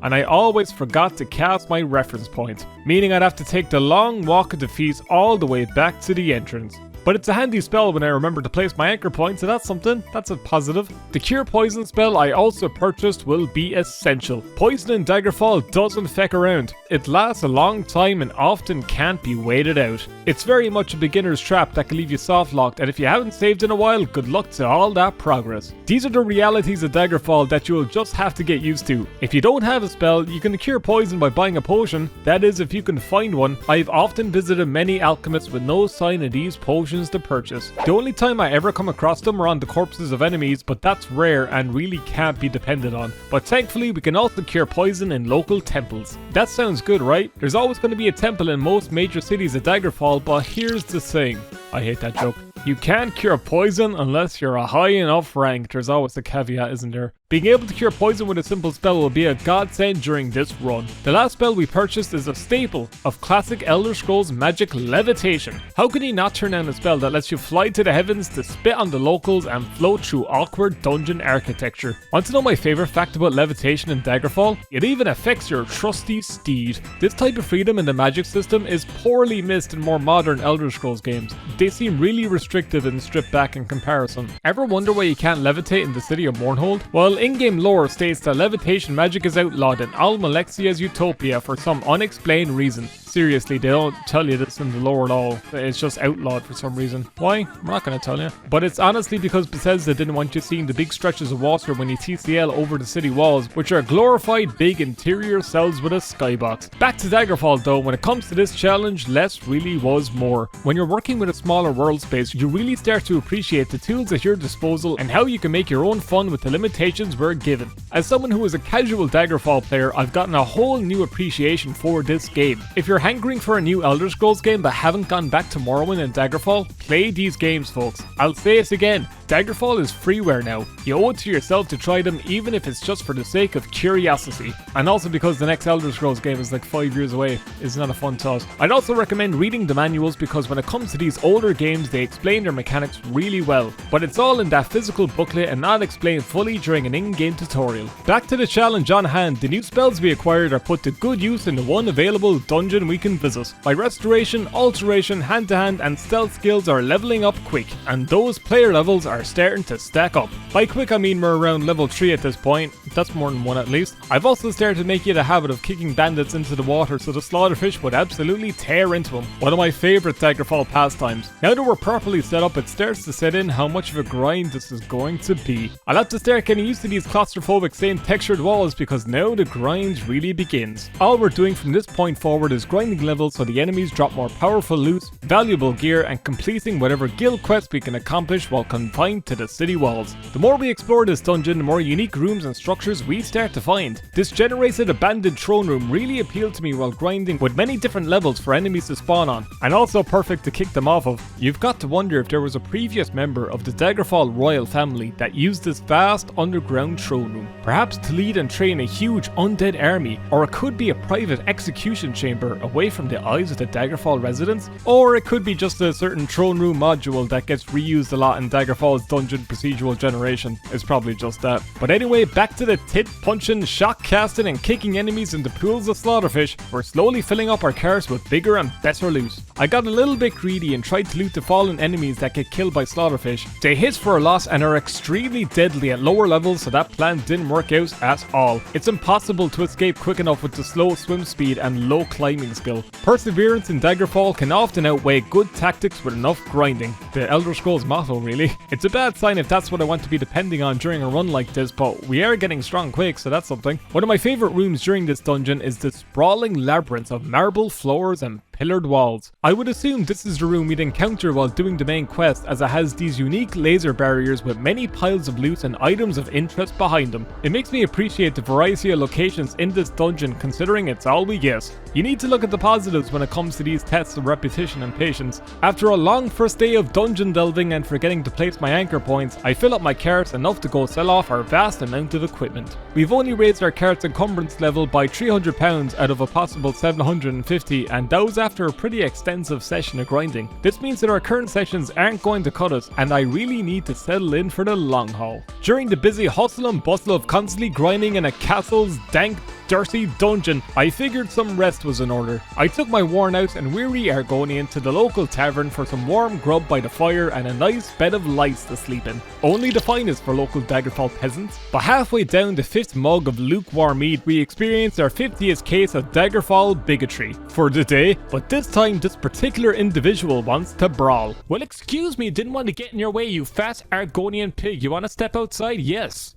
and I always forgot to cast my reference point, meaning I'd have to take the long walk of defeat all the way back to the entrance. But it's a handy spell when I remember to place my anchor point, so that's something. That's a positive. The Cure Poison spell I also purchased will be essential. Poison in Daggerfall doesn't feck around. It lasts a long time and often can't be waited out. It's very much a beginner's trap that can leave you soft locked, and if you haven't saved in a while, good luck to all that progress. These are the realities of Daggerfall that you'll just have to get used to. If you don't have a spell, you can cure poison by buying a potion. That is, if you can find one. I've often visited many alchemists with no sign of these potions to purchase. The only time I ever come across them are on the corpses of enemies, but that's rare and really can't be depended on. But thankfully we can also cure poison in local temples. That sounds good, right? There's always going to be a temple in most major cities of Daggerfall, but here's the thing. I hate that joke. You can't cure poison unless you're a high enough rank. There's always a caveat, isn't there? Being able to cure poison with a simple spell will be a godsend during this run. The last spell we purchased is a staple of classic Elder Scrolls magic, Levitation. How can you not turn down a spell that lets you fly to the heavens to spit on the locals and float through awkward dungeon architecture? Want to know my favorite fact about Levitation in Daggerfall? It even affects your trusty steed. This type of freedom in the magic system is poorly missed in more modern Elder Scrolls games. They seem really restrictive and stripped back in comparison. Ever wonder why you can't levitate in the city of Mournhold? Well, in-game lore states that levitation magic is outlawed in Almalexia's Utopia for some unexplained reason. Seriously, they don't tell you this in the lore at all. It's just outlawed for some reason. Why? I'm not going to tell you. But it's honestly because Bethesda didn't want you seeing the big stretches of water when you TCL over the city walls, which are glorified big interior cells with a skybox. Back to Daggerfall though, when it comes to this challenge, less really was more. When you're working with a smaller world space, you really start to appreciate the tools at your disposal and how you can make your own fun with the limitations we're given. As someone who is a casual Daggerfall player, I've gotten a whole new appreciation for this game. If you're hankering for a new Elder Scrolls game but haven't gone back to Morrowind and Daggerfall, play these games, folks. I'll say it again. Daggerfall is freeware now. You owe it to yourself to try them, even if it's just for the sake of curiosity. And also because the next Elder Scrolls game is like 5 years away. Isn't that a fun thought? I'd also recommend reading the manuals because when it comes to these older games, they explain their mechanics really well. But it's all in that physical booklet and not explained fully during an in-game tutorial. Back to the challenge on hand, the new spells we acquired are put to good use in the one available dungeon we can visit. My restoration, alteration, hand-to-hand and stealth skills are leveling up quick, and those player levels are starting to stack up. By quick I mean we're around level 3 at this point, that's more than one at least. I've also started making it a habit of kicking bandits into the water so the slaughterfish would absolutely tear into them. One of my favourite Daggerfall pastimes. Now that we're properly set up, it starts to set in how much of a grind this is going to be. I'll have to start getting used to these claustrophobic same textured walls because now the grind really begins. All we're doing from this point forward is grinding levels so the enemies drop more powerful loot, valuable gear and completing whatever guild quest we can accomplish while confined to the city walls. The more we explore this dungeon, the more unique rooms and structures we start to find. This generated abandoned throne room really appealed to me while grinding, with many different levels for enemies to spawn on, and also perfect to kick them off of. You've got to wonder if there was a previous member of the Daggerfall royal family that used this vast underground throne room, perhaps to lead and train a huge undead army, or it could be a private execution chamber away from the eyes of the Daggerfall residents, or it could be just a certain throne room module that gets reused a lot in Daggerfall's dungeon procedural generation. It's probably just that. But anyway, back to the tit punching, shock casting and kicking enemies into pools of slaughterfish. We're slowly filling up our carts with bigger and better loot. I got a little bit greedy and tried to loot the fallen enemies that get killed by slaughterfish. They hit for a loss and are extremely deadly at lower levels, so that plan didn't work out at all. It's impossible to escape quick enough with the slow swim speed and low climbing skill. Perseverance in Daggerfall can often outweigh good tactics with enough grinding. The Elder Scrolls motto, really. It's a bad sign if that's what I want to be depending on during a run like this, but we are getting strong quick, so that's something. One of my favourite rooms during this dungeon is the sprawling labyrinth of marble floors and pillared walls. I would assume this is the room we'd encounter while doing the main quest, as it has these unique laser barriers with many piles of loot and items of interest behind them. It makes me appreciate the variety of locations in this dungeon considering it's all we get. You need to look at the positives when it comes to these tests of repetition and patience. After a long first day of dungeon delving and forgetting to place my anchor points, I fill up my carts enough to go sell off our vast amount of equipment. We've only raised our cart's encumbrance level by £300 out of a possible 750, and that was after a pretty extensive session of grinding. This means that our current sessions aren't going to cut us, and I really need to settle in for the long haul. During the busy hustle and bustle of constantly grinding in a castle's dank, dirty dungeon, I figured some rest was in order. I took my worn out and weary Argonian to the local tavern for some warm grub by the fire and a nice bed of lice to sleep in. Only the finest for local Daggerfall peasants. But halfway down the 5th mug of lukewarm mead, we experienced our 50th case of Daggerfall bigotry for the day, but this time this particular individual wants to brawl. Well, excuse me, didn't want to get in your way, you fat Argonian pig. You want to step outside? Yes.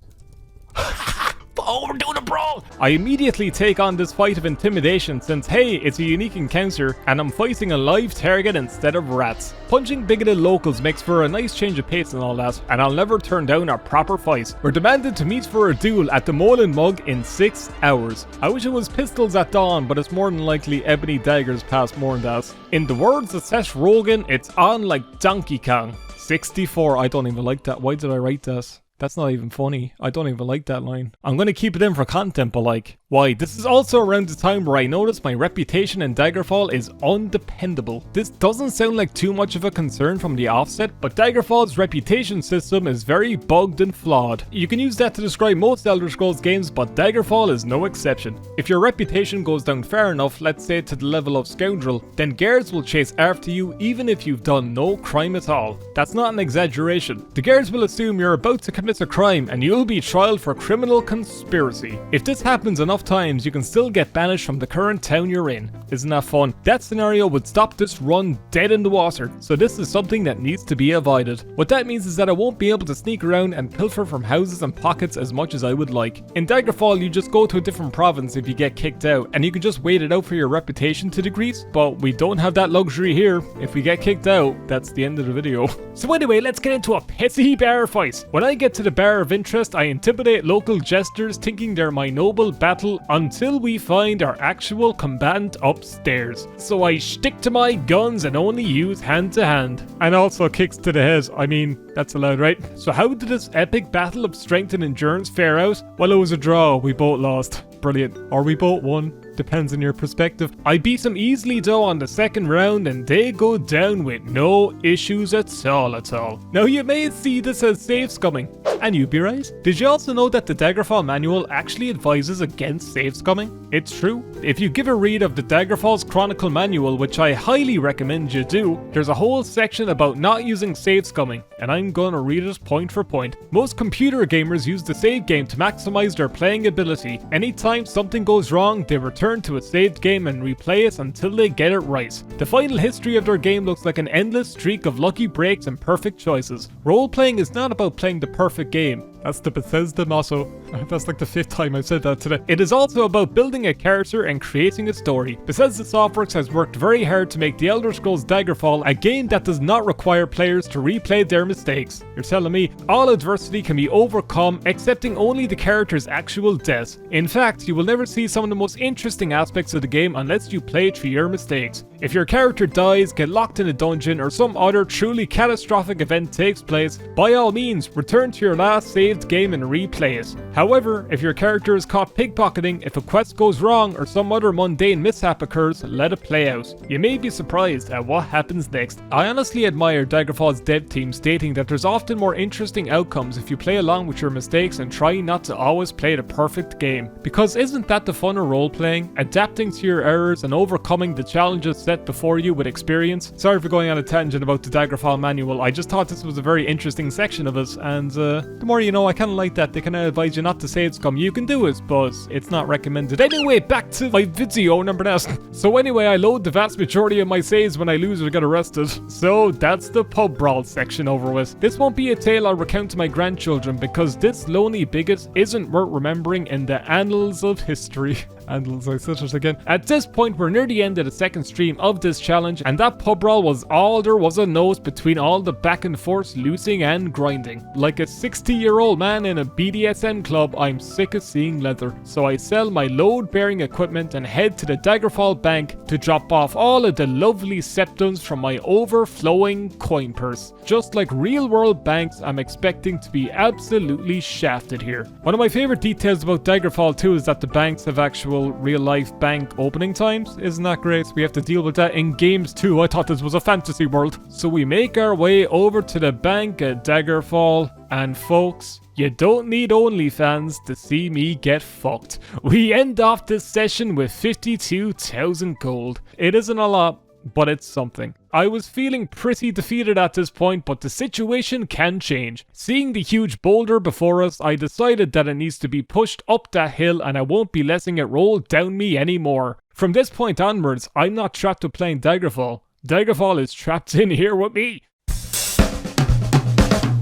Oh, we're doing a brawl! I immediately take on this fight of intimidation since, hey, it's a unique encounter and I'm fighting a live target instead of rats. Punching bigoted locals makes for a nice change of pace and all that, and I'll never turn down a proper fight. We're demanded to meet for a duel at the Mole and Mug in 6 hours. I wish it was pistols at dawn, but it's more than likely ebony daggers past more than that. In the words of Seth Rogen, it's on like Donkey Kong. 64, I don't even like that. Why did I write that? That's not even funny. I don't even like that line. I'm gonna keep it in for content, but like, why? This is also around the time where I noticed my reputation in Daggerfall is undependable. This doesn't sound like too much of a concern from the offset, but Daggerfall's reputation system is very bugged and flawed. You can use that to describe most Elder Scrolls games, but Daggerfall is no exception. If your reputation goes down far enough, let's say to the level of scoundrel, then guards will chase after you even if you've done no crime at all. That's not an exaggeration. The guards will assume you're about to commit a crime and you'll be trialed for criminal conspiracy. If this happens enough times, you can still get banished from the current town you're in. Isn't that fun? That scenario would stop this run dead in the water, so this is something that needs to be avoided. What that means is that I won't be able to sneak around and pilfer from houses and pockets as much as I would like. In Daggerfall, you just go to a different province if you get kicked out, and you can just wait it out for your reputation to decrease, but we don't have that luxury here. If we get kicked out, that's the end of the video. So anyway, let's get into a pissy bear fight. When I get to to the bar of interest, I intimidate local jesters thinking they're my noble battle until we find our actual combatant upstairs. So I stick to my guns and only use hand to hand. And also kicks to the head. I mean, that's allowed, right? So how did this epic battle of strength and endurance fare out? Well, it was a draw. We both lost. Brilliant. Or we both won. Depends on your perspective. I beat them easily though on the second round and they go down with no issues at all. Now you may see this as save scumming, and you'd be right. Did you also know that the Daggerfall manual actually advises against save scumming? It's true. If you give a read of the Daggerfall's Chronicle manual, which I highly recommend you do, there's a whole section about not using save scumming, and I'm gonna read it point for point. Most computer gamers use the save game to maximize their playing ability. Anytime something goes wrong, they return to a saved game and replay it until they get it right. The final history of their game looks like an endless streak of lucky breaks and perfect choices. Role-playing is not about playing the perfect game. That's the Bethesda motto. That's like the 5th time I've said that today. It is also about building a character and creating a story. Bethesda Softworks has worked very hard to make The Elder Scrolls Daggerfall a game that does not require players to replay their mistakes. You're telling me all adversity can be overcome, accepting only the character's actual death. In fact, you will never see some of the most interesting aspects of the game unless you play through your mistakes. If your character dies, get locked in a dungeon, or some other truly catastrophic event takes place, by all means, return to your last saved game and replay it. However, if your character is caught pickpocketing, if a quest goes wrong, or some other mundane mishap occurs, let it play out. You may be surprised at what happens next. I honestly admire Daggerfall's dev team stating that there's often more interesting outcomes if you play along with your mistakes and try not to always play the perfect game. Because isn't that the fun of role-playing? Adapting to your errors and overcoming the challenges set before you with experience. Sorry for going on a tangent about the Daggerfall manual. I just thought this was a very interesting section of it, and the more you know, I kind of like that. They kind of advise you not to save scum. You can do it, but it's not recommended. Anyway, back to my video, remember that. So anyway, I load the vast majority of my saves when I lose or get arrested. So that's the pub brawl section over with. This won't be a tale I'll recount to my grandchildren because this lonely bigot isn't worth remembering in the annals of history. Annals, I said it again. At this point, we're near the end of the second stream of this challenge, and that pub brawl was all there was a nose between all the back and forth losing and grinding. Like a 60-year-old man in a BDSM club, I'm sick of seeing leather. So I sell my load-bearing equipment and head to the Daggerfall bank to drop off all of the lovely septums from my overflowing coin purse. Just like real-world banks, I'm expecting to be absolutely shafted here. One of my favorite details about Daggerfall 2 is that the banks have actual real-life bank opening times. Isn't that great? We have to deal with that in games too. I thought this was a fantasy world. So we make our way over to the bank at Daggerfall, and folks, you don't need OnlyFans to see me get fucked. We end off this session with 52,000 gold. It isn't a lot, but it's something. I was feeling pretty defeated at this point, but the situation can change. Seeing the huge boulder before us, I decided that it needs to be pushed up that hill and I won't be letting it roll down me anymore. From this point onwards, I'm not trapped with playing Daggerfall. Daggerfall is trapped in here with me.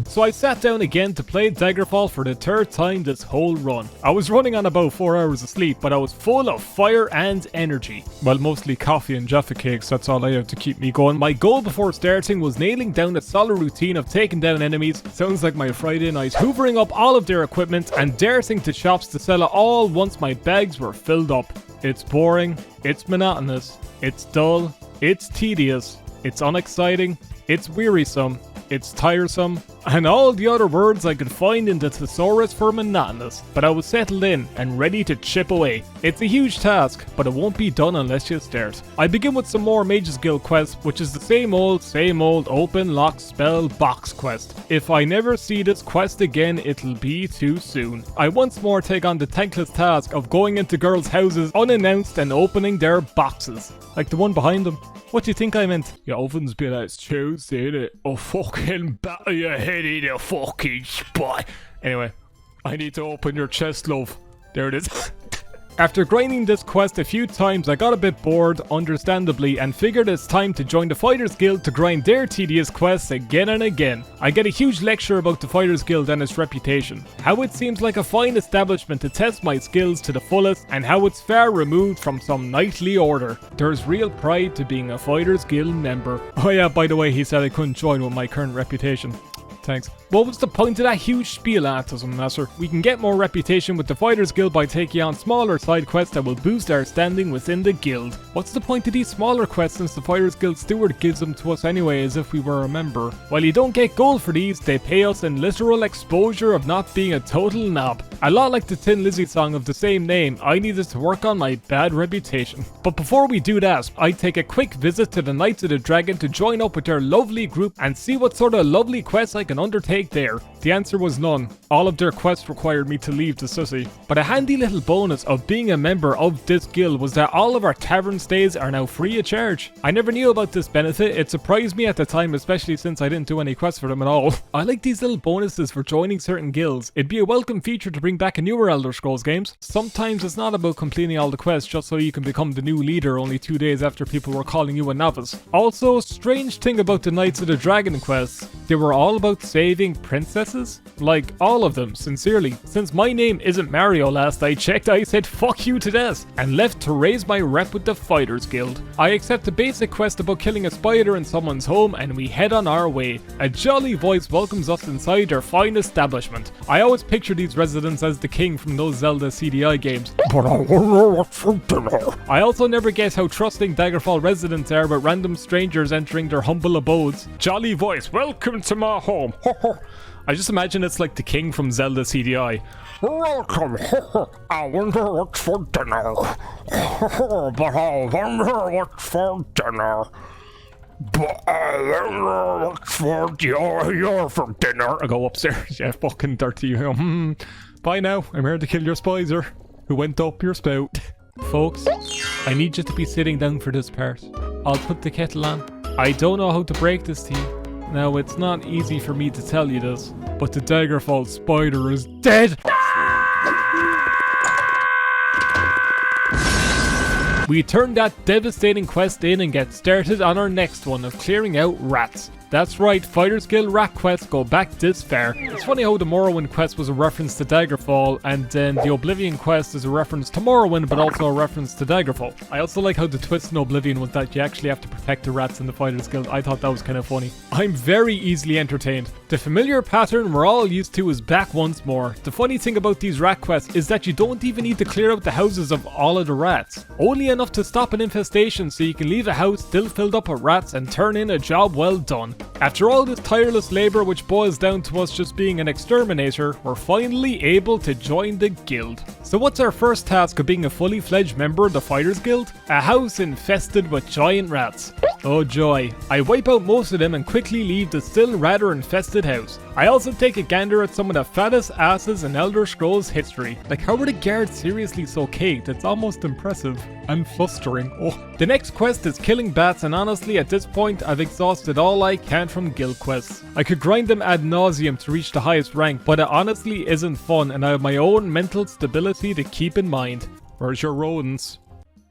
So I sat down again to play Daggerfall for the 3rd time this whole run. I was running on about 4 hours of sleep, but I was full of fire and energy. Well, mostly coffee and Jaffa cakes, that's all I have to keep me going. My goal before starting was nailing down a solid routine of taking down enemies. Sounds like my Friday night. Hoovering up all of their equipment and darting to shops to sell it all once my bags were filled up. It's boring, it's monotonous, it's dull, it's tedious, it's unexciting, it's wearisome, it's tiresome, and all the other words I could find in the thesaurus for monotonous, but I was settled in and ready to chip away. It's a huge task, but it won't be done unless you start. I begin with some more Mage's Guild quest, which is the same old open lock spell box quest. If I never see this quest again, it'll be too soon. I once more take on the thankless task of going into girls' houses unannounced and opening their boxes. Like the one behind them. What do you think I meant? Your oven's been as Tuesday, innit? Oh, fucking batter your head in a fucking spot. Anyway, I need to open your chest, love. There it is. After grinding this quest a few times, I got a bit bored, understandably, and figured it's time to join the Fighters Guild to grind their tedious quests again and again. I get a huge lecture about the Fighters Guild and its reputation, how it seems like a fine establishment to test my skills to the fullest, and how it's far removed from some knightly order. There's real pride to being a Fighters Guild member. Oh yeah, by the way, he said I couldn't join with my current reputation. Thanks. What was the point of that huge spiel, Atism Master? We can get more reputation with the Fighters Guild by taking on smaller side quests that will boost our standing within the guild. What's the point of these smaller quests since the Fighters Guild steward gives them to us anyway as if we were a member? While you don't get gold for these, they pay us in literal exposure of not being a total knob. A lot like the Tin Lizzy song of the same name, I needed to work on my bad reputation. But before we do that, I'd take a quick visit to the Knights of the Dragon to join up with their lovely group and see what sort of lovely quests I can undertake there. The answer was none. All of their quests required me to leave the city. But a handy little bonus of being a member of this guild was that all of our tavern stays are now free of charge. I never knew about this benefit. It surprised me at the time, especially since I didn't do any quests for them at all. I like these little bonuses for joining certain guilds. It'd be a welcome feature to bring back in newer Elder Scrolls games. Sometimes it's not about completing all the quests just so you can become the new leader only 2 days after people were calling you a novice. Also, strange thing about the Knights of the Dragon quests, they were all about saving princesses. Like, all of them, sincerely. Since my name isn't Mario last I checked, I said fuck you to death and left to raise my rep with the Fighters Guild. I accept a basic quest about killing a spider in someone's home and we head on our way. A jolly voice welcomes us inside their fine establishment. I always picture these residents as the king from those Zelda CDI games. But I wonder what's for dinner. I also never guess how trusting Daggerfall residents are with random strangers entering their humble abodes. Jolly voice, welcome to my home. I just imagine it's like the king from Zelda CDI. Welcome. I wonder what's for dinner. But I wonder what's for dinner. But I wonder what's for you're for dinner. I go upstairs. Yeah, fucking dirty. Bye now. I'm here to kill your spider who went up your spout. Folks, I need you to be sitting down for this part. I'll put the kettle on. I don't know how to break this to you. Now, it's not easy for me to tell you this, but the Daggerfall spider is dead! We turn that devastating quest in and get started on our next one of clearing out rats. That's right, Fighters Guild rat quests go back this far. It's funny how the Morrowind quest was a reference to Daggerfall, and then the Oblivion quest is a reference to Morrowind, but also a reference to Daggerfall. I also like how the twist in Oblivion was that you actually have to protect the rats in the Fighters Guild. I thought that was kind of funny. I'm very easily entertained. The familiar pattern we're all used to is back once more. The funny thing about these rat quests is that you don't even need to clear out the houses of all of the rats. Only enough to stop an infestation so you can leave a house still filled up with rats and turn in a job well done. After all this tireless labour, which boils down to us just being an exterminator, we're finally able to join the guild. So what's our first task of being a fully fledged member of the Fighters Guild? A house infested with giant rats. Oh joy. I wipe out most of them and quickly leave the still rather infested house. I also take a gander at some of the fattest asses in Elder Scrolls history. Like, how are the guards seriously so caked? It's almost impressive. And flustering. Oh. The next quest is killing bats, and honestly at this point I've exhausted all I can from guild quests. I could grind them ad nauseum to reach the highest rank, but it honestly isn't fun and I have my own mental stability to keep in mind. Where's your rodents?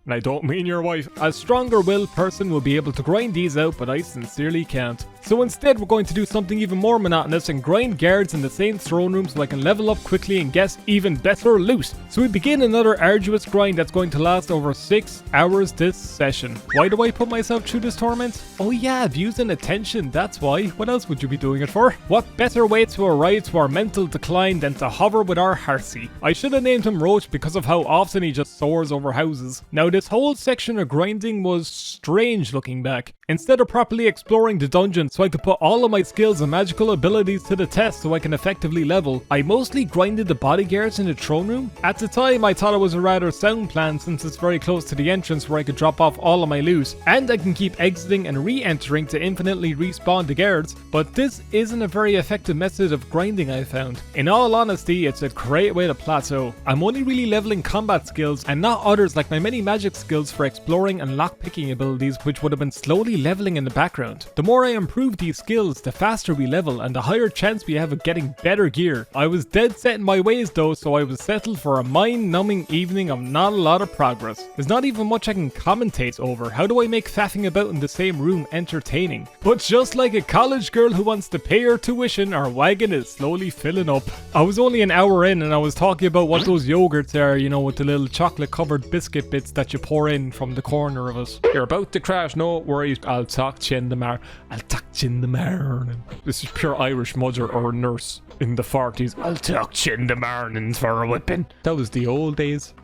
And I don't mean your wife. A stronger willed person will be able to grind these out, but I sincerely can't. So instead we're going to do something even more monotonous and grind guards in the same throne room so I can level up quickly and guess even better loot. So we begin another arduous grind that's going to last over 6 hours this session. Why do I put myself through this torment? Oh yeah, views and attention, that's why. What else would you be doing it for? What better way to arrive to our mental decline than to hover with our Heartsy? I should have named him Roach because of how often he just soars over houses. Now this whole section of grinding was strange looking back. Instead of properly exploring the dungeon so I could put all of my skills and magical abilities to the test so I can effectively level, I mostly grinded the bodyguards in the throne room. At the time I thought it was a rather sound plan since it's very close to the entrance where I could drop off all of my loot, and I can keep exiting and re-entering to infinitely respawn the guards, but this isn't a very effective method of grinding I found. In all honesty, it's a great way to plateau. I'm only really leveling combat skills and not others like my many magic skills for exploring and lockpicking abilities, which would have been slowly leveling in the background. The more I improve these skills, the faster we level and the higher chance we have of getting better gear. I was dead set in my ways though, so I was settled for a mind-numbing evening of not a lot of progress. There's not even much I can commentate over. How do I make faffing about in the same room entertaining? But just like a college girl who wants to pay her tuition, our wagon is slowly filling up. I was only an hour in and I was talking about what those yogurts are, you know, with the little chocolate covered biscuit bits that you pour in from the corner of it. You're about to crash, no worries. I'll talk to you in the I'll talk Chin the morning. This is pure Irish mother or nurse in the 40s. I'll take chin the mornings for a whipping. That was the old days.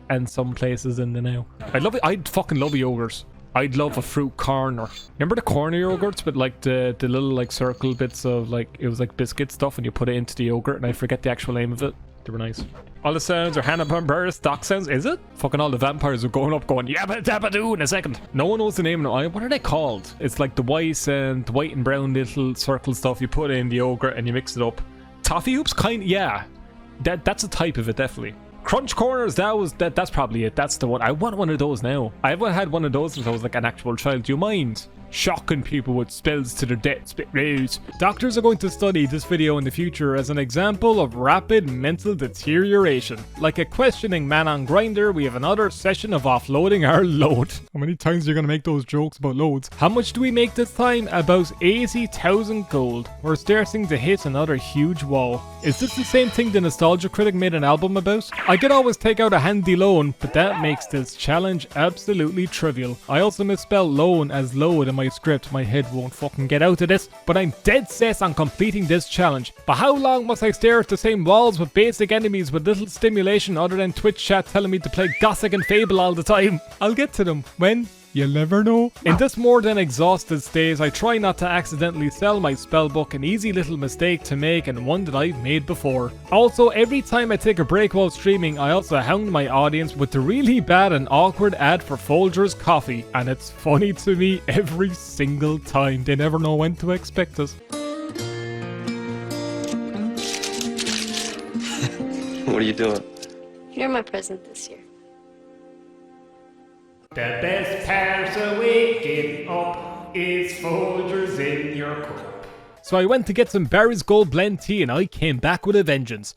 And some places in the now. I'd fucking love yogurts. I'd love a fruit corner. Remember the corner yogurts with like the little like circle bits of like, it was like biscuit stuff and you put it into the yogurt and I forget the actual name of it. They were nice. All the sounds are Hanna-Barbera stock sounds, is it? Fucking all the vampires are going up going yabba dabba doo in a second. No one knows the name of it. What are they called? It's like the white and brown little circle stuff you put in the yogurt and you mix it up. Toffee hoops? Yeah. That's a type of it, definitely. Crunch corners, that's probably it. That's the one. I want one of those now. I haven't had one of those since I was like an actual child. Do you mind? Shocking people with spells to their death. Spit rage. Doctors are going to study this video in the future as an example of rapid mental deterioration. Like a questioning man on Grindr, we have another session of offloading our load. How many times are you going to make those jokes about loads? How much do we make this time? About 80,000 gold. We're starting to hit another huge wall. Is this the same thing the Nostalgia Critic made an album about? I could always take out a handy loan, but that makes this challenge absolutely trivial. I also misspelled loan as load in my script. My head won't fucking get out of this, but I'm dead set on completing this challenge. But how long must I stare at the same walls with basic enemies with little stimulation other than Twitch chat telling me to play Gothic and Fable all the time? I'll get to them. When? You'll never know. In this more than exhausted stage, I try not to accidentally sell my spellbook, an easy little mistake to make and one that I've made before. Also, every time I take a break while streaming, I also hound my audience with the really bad and awkward ad for Folgers coffee, and it's funny to me every single time. They never know when to expect us. What are you doing? You're my present this year. The best part of waking up is Folgers in your cup. So I went to get some Barry's Gold Blend tea and I came back with a vengeance.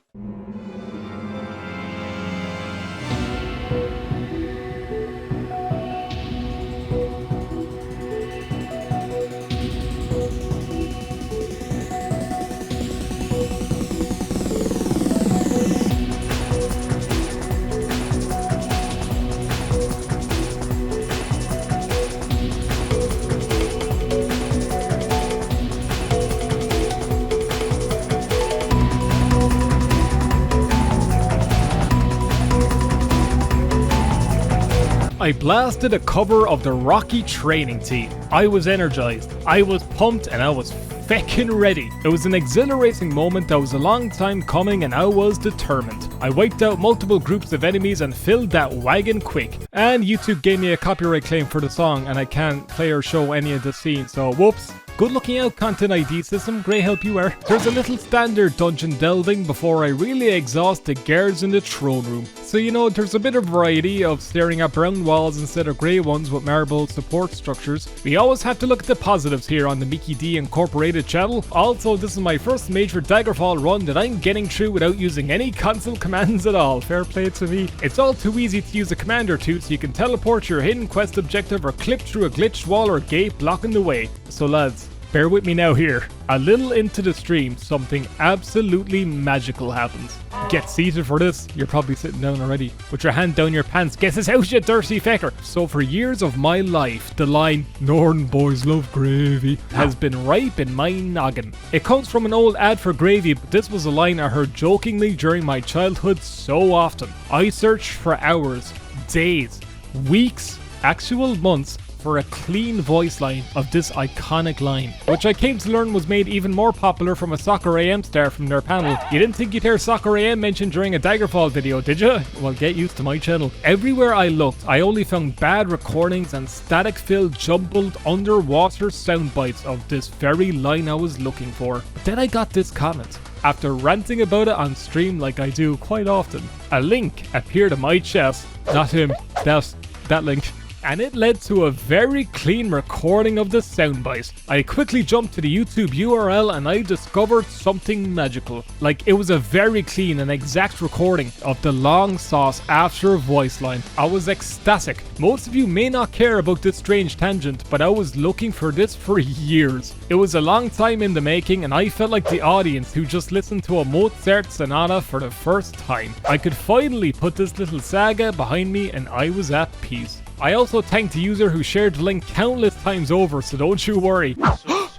I blasted a cover of the Rocky training team. I was energized, I was pumped, and I was feckin' ready. It was an exhilarating moment that was a long time coming and I was determined. I wiped out multiple groups of enemies and filled that wagon quick. And YouTube gave me a copyright claim for the song and I can't play or show any of the scenes, so whoops. Good looking out, Content ID system, great help you are. There's a little standard dungeon delving before I really exhaust the guards in the throne room. So you know, there's a bit of variety of staring at brown walls instead of grey ones with marble support structures. We always have to look at the positives here on the Micky D Incorporated channel. Also, this is my first major Daggerfall run that I'm getting through without using any console commands at all. Fair play to me. It's all too easy to use a command or two so you can teleport your hidden quest objective or clip through a glitched wall or gate blocking the way. So lads, bear with me now here. A little into the stream, something absolutely magical happens. Get seated for this. You're probably sitting down already. With your hand down your pants. Guess this out, you dirty fecker. So for years of my life, the line, "Northern boys love gravy," has been ripe in my noggin. It comes from an old ad for gravy, but this was a line I heard jokingly during my childhood so often. I searched for hours, days, weeks, actual months, for a clean voice line of this iconic line, which I came to learn was made even more popular from a Soccer AM star from their panel. You didn't think you'd hear Soccer AM mentioned during a Daggerfall video, did you? Well, get used to my channel. Everywhere I looked, I only found bad recordings and static-filled, jumbled, underwater sound bites of this very line I was looking for. But then I got this comment. After ranting about it on stream like I do quite often, a link appeared on my chest. Not him, that link. And it led to a very clean recording of the soundbite. I quickly jumped to the YouTube URL and I discovered something magical. Like, it was a very clean and exact recording of the long sauce after voice line. I was ecstatic. Most of you may not care about this strange tangent, but I was looking for this for years. It was a long time in the making and I felt like the audience who just listened to a Mozart sonata for the first time. I could finally put this little saga behind me and I was at peace. I also thanked the user who shared the link countless times over, so don't you worry.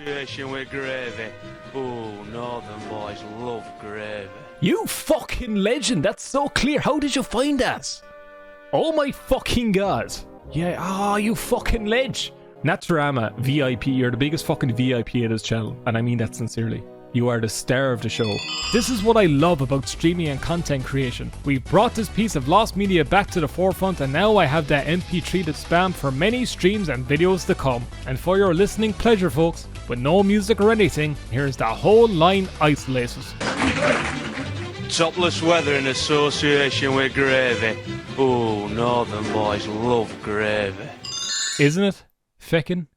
association with gravy. Ooh, northern boys love gravy. You fucking legend, that's so clear. How did you find that? Oh my fucking god. Yeah, you fucking ledge. Naturama, VIP, you're the biggest fucking VIP of this channel, and I mean that sincerely. You are the star of the show. This is what I love about streaming and content creation. We've brought this piece of lost media back to the forefront, and now I have that MP3 to spam for many streams and videos to come. And for your listening pleasure, folks, with no music or anything, here's the whole line isolated. Topless weather in association with gravy. Ooh, northern boys love gravy. Isn't it? Feckin'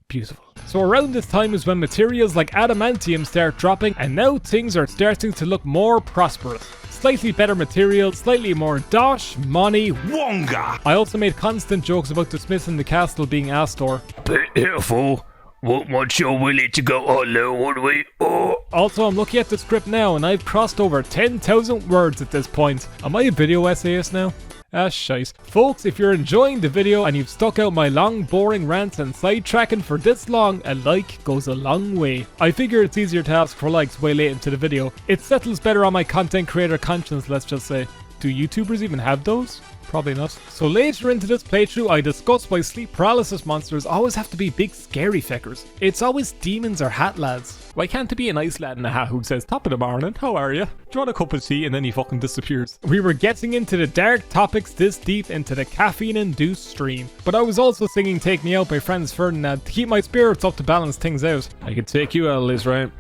beautiful. So around this time is when materials like adamantium start dropping, and now things are starting to look more prosperous. Slightly better material, slightly more dosh, money, wonga! I also made constant jokes about dismissing the castle being Astor. Be careful. Won't want you willing to go all out, would we? Oh. Also, I'm looking at the script now, and I've crossed over 10,000 words at this point. Am I a video essayist now? Ah, shite. Folks, if you're enjoying the video and you've stuck out my long, boring rants and sidetracking for this long, a like goes a long way. I figure it's easier to ask for likes way late into the video. It settles better on my content creator conscience, let's just say. Do YouTubers even have those? Probably not. So later into this playthrough, I discuss why sleep paralysis monsters always have to be big scary feckers. It's always demons or hat lads. Why can't it be a nice lad in a hat who says, "Top of the morning, how are you? Do you want a cup of tea?" and then he fucking disappears. We were getting into the dark topics this deep into the caffeine-induced stream. But I was also singing Take Me Out by Franz Ferdinand to keep my spirits up to balance things out. I could take you out, Liz, right?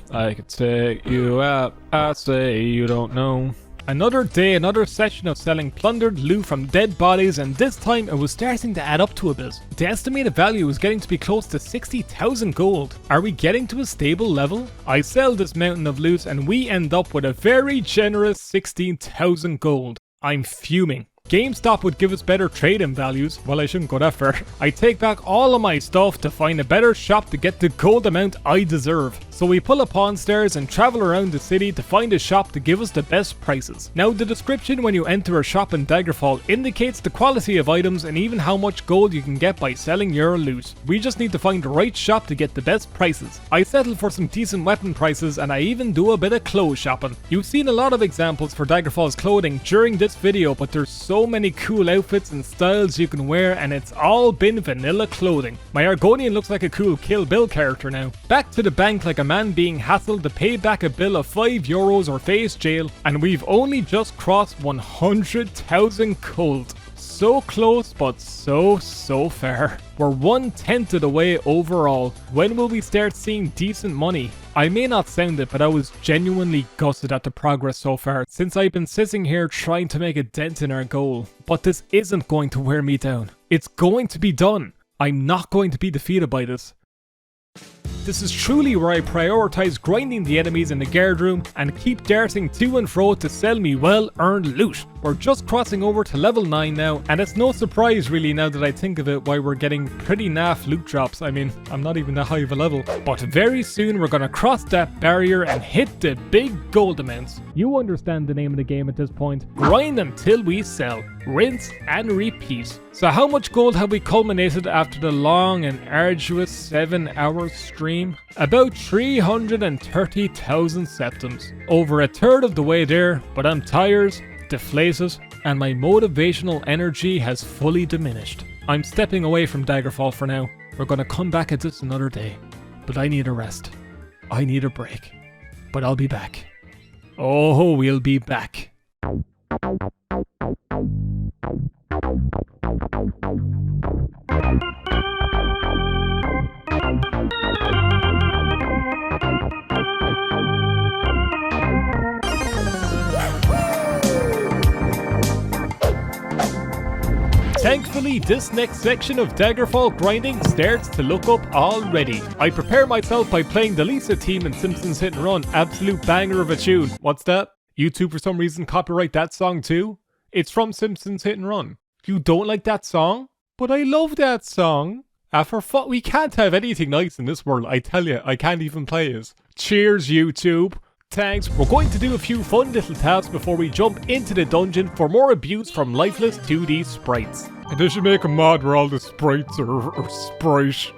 I could take you out, I say you don't know. Another day, another session of selling plundered loot from dead bodies, and this time it was starting to add up to a bit. The estimated value was getting to be close to 60,000 gold. Are we getting to a stable level? I sell this mountain of loot and we end up with a very generous 16,000 gold. I'm fuming. GameStop would give us better trade-in values. Well, I shouldn't go that far. I take back all of my stuff to find a better shop to get the gold amount I deserve. So we pull up pawn stairs and travel around the city to find a shop to give us the best prices. Now, the description when you enter a shop in Daggerfall indicates the quality of items and even how much gold you can get by selling your loot. We just need to find the right shop to get the best prices. I settle for some decent weapon prices, and I even do a bit of clothes shopping. You've seen a lot of examples for Daggerfall's clothing during this video, but there's so many cool outfits and styles you can wear, and it's all been vanilla clothing. My Argonian looks like a cool Kill Bill character now. Back to the bank like a man being hassled to pay back a bill of €5 or face jail, and we've only just crossed 100,000 gold. So close, but so far. We're 1/10 of the way overall. When will we start seeing decent money? I may not sound it, but I was genuinely gutted at the progress so far, since I've been sitting here trying to make a dent in our goal. But this isn't going to wear me down. It's going to be done. I'm not going to be defeated by this. This is truly where I prioritise grinding the enemies in the guard room and keep darting to and fro to sell me well-earned loot. We're just crossing over to level 9 now, and it's no surprise really now that I think of it why we're getting pretty naff loot drops. I mean, I'm not even that high of a level. But very soon we're gonna cross that barrier and hit the big gold amounts. You understand the name of the game at this point. Grind until we sell. Rinse and repeat. So how much gold have we culminated after the long and arduous 7-hour stream? About 330,000 septims. Over a third of the way there, but I'm tired, deflated, and my motivational energy has fully diminished. I'm stepping away from Daggerfall for now. We're gonna come back at this another day. But I need a rest. I need a break. But I'll be back. Oh, we'll be back. Thankfully, this next section of Daggerfall grinding starts to look up already. I prepare myself by playing the Lisa theme in Simpsons Hit and Run, absolute banger of a tune. What's that? YouTube for some reason copyright that song too? It's from Simpsons Hit and Run. You don't like that song? But I love that song. We can't have anything nice in this world, I tell you, I can't even play it. Cheers, YouTube. Thanks. We're going to do a few fun little tasks before we jump into the dungeon for more abuse from lifeless 2D sprites. They should make a mod where all the sprites are sprite.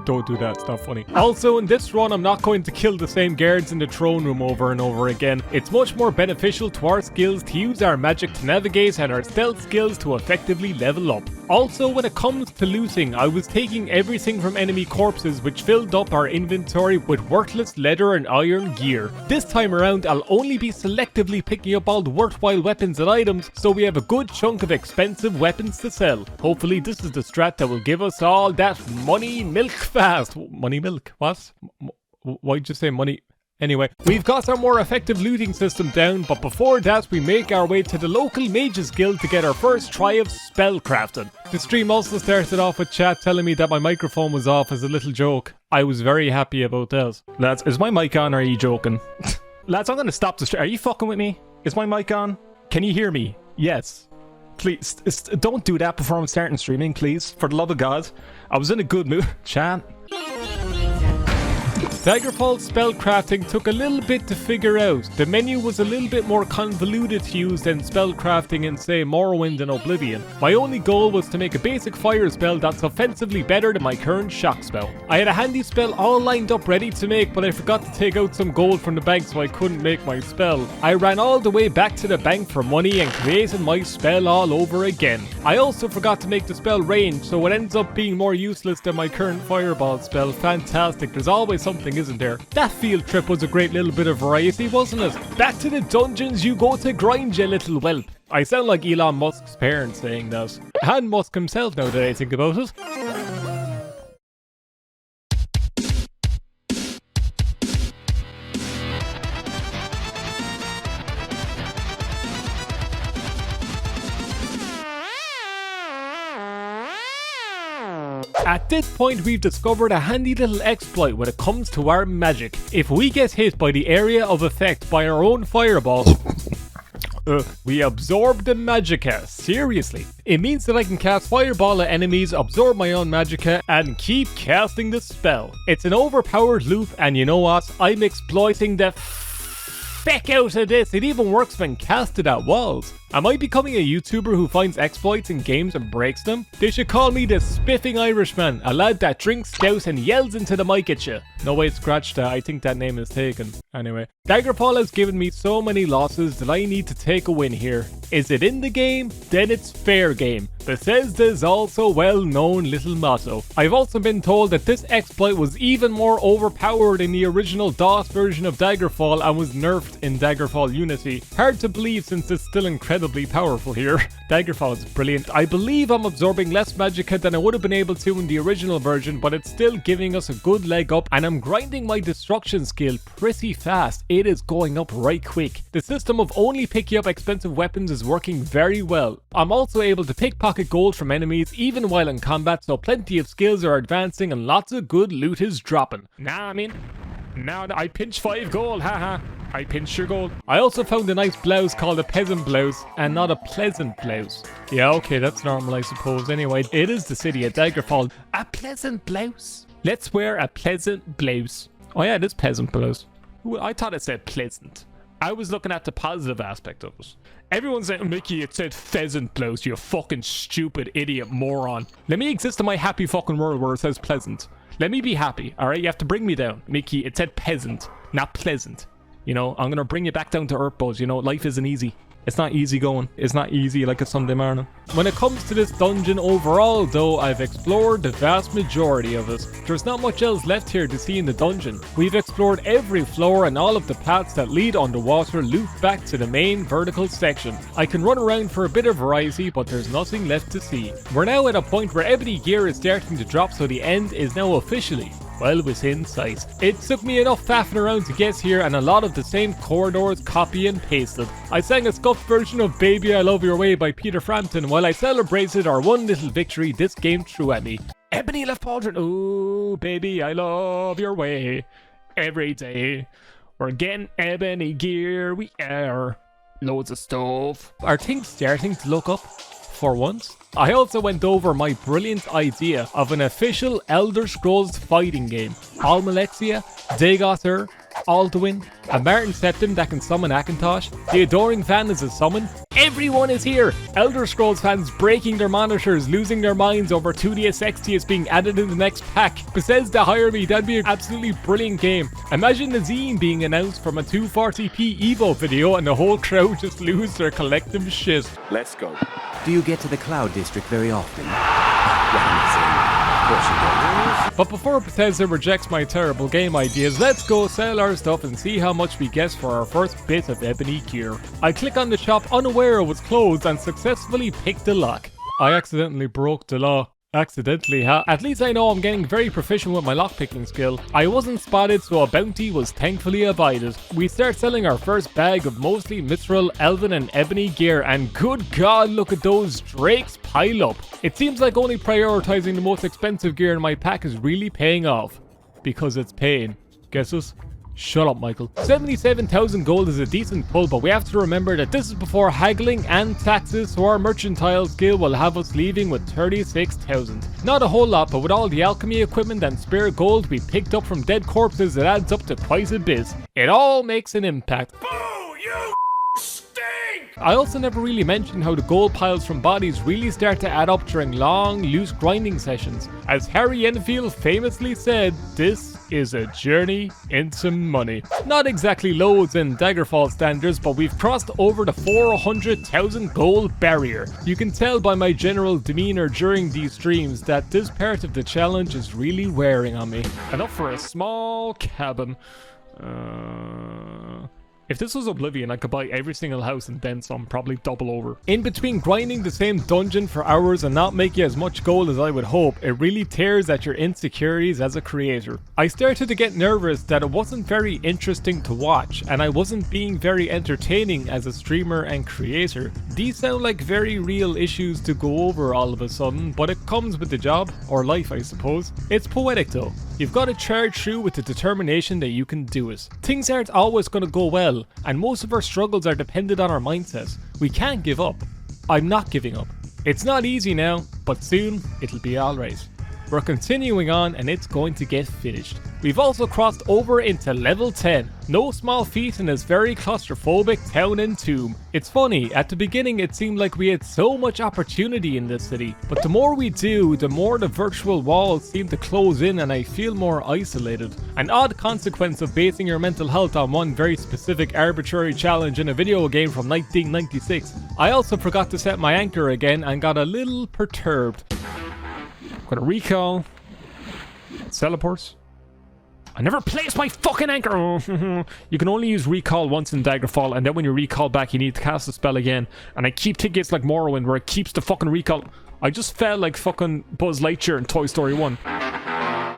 Don't do that, it's not funny. Also, in this run, I'm not going to kill the same guards in the throne room over and over again. It's much more beneficial to our skills to use our magic to navigate and our stealth skills to effectively level up. Also, when it comes to looting, I was taking everything from enemy corpses, which filled up our inventory with worthless leather and iron gear. This time around, I'll only be selectively picking up all the worthwhile weapons and items, so we have a good chunk of expensive weapons to sell. Hopefully this is the strat that will give us all that money milk fast. Money milk? What? Why'd you say money? Anyway, we've got our more effective looting system down, but before that we make our way to the local mages guild to get our first try of spellcrafting. The stream also started off with chat telling me that my microphone was off as a little joke. I was very happy about that. Lads, is my mic on or are you joking? Lads, I'm gonna stop the stream. Are you fucking with me? Is my mic on? Can you hear me? Yes. Please, don't do that before I'm starting streaming, please. For the love of God. I was in a good mood. Chat. Daggerfall spellcrafting took a little bit to figure out. The menu was a little bit more convoluted to use than spellcrafting in, say, Morrowind and Oblivion. My only goal was to make a basic fire spell that's offensively better than my current shock spell. I had a handy spell all lined up ready to make, but I forgot to take out some gold from the bank, so I couldn't make my spell. I ran all the way back to the bank for money and created my spell all over again. I also forgot to make the spell range, so it ends up being more useless than my current fireball spell. Fantastic, there's always something, isn't there? That field trip was a great little bit of variety, wasn't it? Back to the dungeons you go to grind, you little whelp. I sound like Elon Musk's parents saying that. And Musk himself, now that I think about it. At this point, we've discovered a handy little exploit when it comes to our magic. If we get hit by the area of effect by our own fireball, we absorb the magicka. Seriously. It means that I can cast fireball at enemies, absorb my own magicka, and keep casting the spell. It's an overpowered loop, and you know what? I'm exploiting the feck out of this. It even works when casted at walls. Am I becoming a YouTuber who finds exploits in games and breaks them? They should call me the Spiffing Irishman, a lad that drinks stout and yells into the mic at you. No way, scratch that. I think that name is taken. Anyway, Daggerfall has given me so many losses that I need to take a win here. Is it in the game? Then it's fair game. Bethesda's also well-known little motto. I've also been told that this exploit was even more overpowered in the original DOS version of Daggerfall and was nerfed in Daggerfall Unity. Hard to believe since it's still incredibly powerful here. Daggerfall is brilliant. I believe I'm absorbing less magicka than I would have been able to in the original version, but it's still giving us a good leg up, and I'm grinding my destruction skill pretty fast. It is going up right quick. The system of only picking up expensive weapons is working very well. I'm also able to pickpocket gold from enemies even while in combat, so plenty of skills are advancing and lots of good loot is dropping. Now I pinch 5 gold, haha. I pinched your gold. I also found a nice blouse called a peasant blouse and not a pleasant blouse. Yeah, okay, that's normal, I suppose. Anyway, it is the city of Daggerfall. A pleasant blouse. Let's wear a pleasant blouse. Oh yeah, it is peasant blouse. Ooh, I thought it said pleasant. I was looking at the positive aspect of it. Everyone's saying, Mickey, it said pheasant blouse, you fucking stupid idiot moron. Let me exist in my happy fucking world where it says pleasant. Let me be happy, alright? You have to bring me down. Mickey, it said peasant, not pleasant. You know, I'm gonna bring you back down to earth, buzz. You know, life isn't easy. It's not easy going. It's not easy like a Sunday morning. When it comes to this dungeon overall, though, I've explored the vast majority of it. There's not much else left here to see in the dungeon. We've explored every floor and all of the paths that lead underwater loop back to the main vertical section. I can run around for a bit of variety, but there's nothing left to see. We're now at a point where ebony gear is starting to drop, so the end is now officially well within sight. It took me enough faffing around to get here, and a lot of the same corridors copy and pasted. I sang a scuffed version of Baby I Love Your Way by Peter Frampton while I celebrated our one little victory this game threw at me. Ebony left pauldron, ooh baby I love your way. Every day we're getting ebony gear, we are. Loads of stuff. Are things starting to look up? For once. I also went over my brilliant idea of an official Elder Scrolls fighting game. Almalexia, Dagoth, Alduin, a Martin Septim that can summon Akintosh, the Adoring Fan is a summon. Everyone is here! Elder Scrolls fans breaking their monitors, losing their minds over 2DS XTS being added in the next pack. Bethesda hire me, that'd be an absolutely brilliant game. Imagine Nazim being announced from a 240p Evo video and the whole crowd just lose their collective shit. Let's go. Do you get to the Cloud District very often? But before Bethesda rejects my terrible game ideas, let's go sell our stuff and see how much we get for our first bit of ebony gear. I click on the shop unaware it was closed and successfully picked the lock. I accidentally broke the law. Accidentally, huh? At least I know I'm getting very proficient with my lockpicking skill. I wasn't spotted, so a bounty was thankfully avoided. We start selling our first bag of mostly mithril, elven and ebony gear, and good god, look at those drakes pile up. It seems like only prioritizing the most expensive gear in my pack is really paying off. Because it's paying. Guesses? Shut up, Michael. 77,000 gold is a decent pull, but we have to remember that this is before haggling and taxes, so our mercantile skill will have us leaving with 36,000. Not a whole lot, but with all the alchemy equipment and spare gold we picked up from dead corpses, it adds up to quite a bit. It all makes an impact. I also never really mentioned how the gold piles from bodies really start to add up during long, loose grinding sessions. As Harry Enfield famously said, this is a journey into money. Not exactly loads in Daggerfall standards, but we've crossed over the 400,000 gold barrier. You can tell by my general demeanor during these streams that this part of the challenge is really wearing on me. Enough for a small cabin. If this was Oblivion, I could buy every single house and then some, probably double over. In between grinding the same dungeon for hours and not making as much gold as I would hope, it really tears at your insecurities as a creator. I started to get nervous that it wasn't very interesting to watch, and I wasn't being very entertaining as a streamer and creator. These sound like very real issues to go over all of a sudden, but it comes with the job, or life I suppose. It's poetic though. You've got to charge through with the determination that you can do it. Things aren't always going to go well, and most of our struggles are dependent on our mindset. We can't give up. I'm not giving up. It's not easy now, but soon it'll be alright. We're continuing on and it's going to get finished. We've also crossed over into level 10. No small feat in this very claustrophobic town and tomb. It's funny, at the beginning it seemed like we had so much opportunity in this city, but the more we do, the more the virtual walls seem to close in and I feel more isolated. An odd consequence of basing your mental health on one very specific arbitrary challenge in a video game from 1996. I also forgot to set my anchor again and got a little perturbed. Got a recall. Teleports. I never placed my fucking anchor! You can only use recall once in Daggerfall, and then when you recall back you need to cast the spell again. And I keep thinking it's like Morrowind where it keeps the fucking recall. I just felt like fucking Buzz Lightyear in Toy Story 1.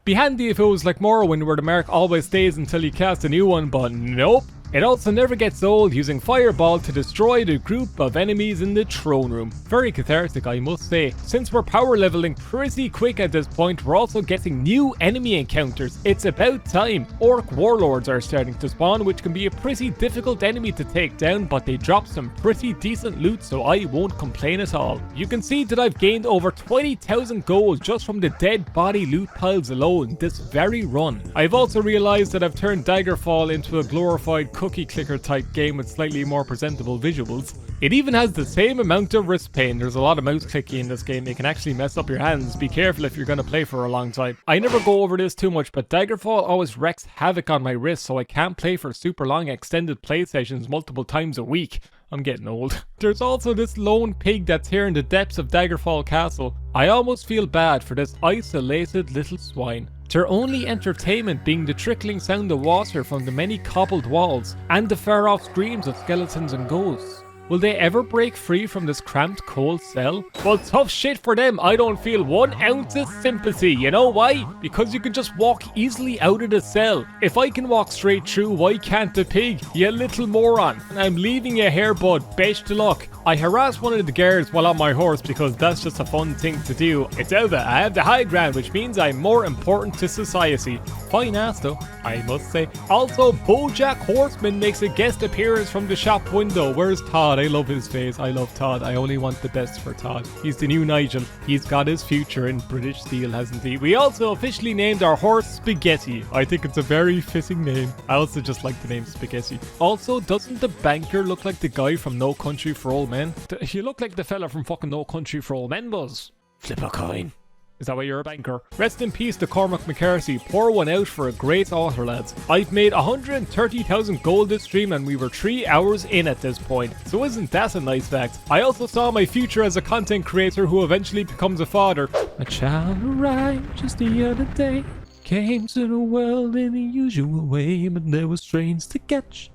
Be handy if it was like Morrowind where the mark always stays until you cast a new one, but nope. It also never gets old using Fireball to destroy the group of enemies in the throne room. Very cathartic, I must say. Since we're power leveling pretty quick at this point, we're also getting new enemy encounters. It's about time. Orc warlords are starting to spawn, which can be a pretty difficult enemy to take down, but they drop some pretty decent loot, so I won't complain at all. You can see that I've gained over 20,000 gold just from the dead body loot piles alone this very run. I've also realized that I've turned Daggerfall into a glorified cookie clicker type game with slightly more presentable visuals. It even has the same amount of wrist pain. There's a lot of mouse clicking in this game. It can actually mess up your hands. Be careful if you're going to play for a long time. I never go over this too much, but Daggerfall always wreaks havoc on my wrist, so I can't play for super long extended play sessions multiple times a week. I'm getting old. There's also this lone pig that's here in the depths of Daggerfall Castle. I almost feel bad for this isolated little swine. Their only entertainment being the trickling sound of water from the many cobbled walls and the far off screams of skeletons and ghosts. Will they ever break free from this cramped cold cell? Well, tough shit for them. I don't feel 1 ounce of sympathy. You know why? Because you can just walk easily out of the cell. If I can walk straight through, why can't the pig? You little moron. I'm leaving you here, bud. Best of luck. I harass one of the guards while on my horse because that's just a fun thing to do. It's over. I have the high ground, which means I'm more important to society. Fine ass though, I must say. Also, BoJack Horseman makes a guest appearance from the shop window. Where's Todd? Todd. I love his face. I love Todd. I only want the best for Todd. He's the new Nigel. He's got his future in British Steel, hasn't he? We also officially named our horse Spaghetti. I think it's a very fitting name. I also just like the name Spaghetti. Also, doesn't the banker look like the guy from No Country for Old Men? You look like the fella from fucking No Country for Old Men, Buzz. Flip a coin. Is that why you're a banker? Rest in peace to Cormac McCarthy. Pour one out for a great author, lads. I've made 130,000 gold this stream and we were 3 hours in at this point. So isn't that a nice fact? I also saw my future as a content creator who eventually becomes a father. A child arrived just the other day. Came to the world in the usual way, but there was trains to catch,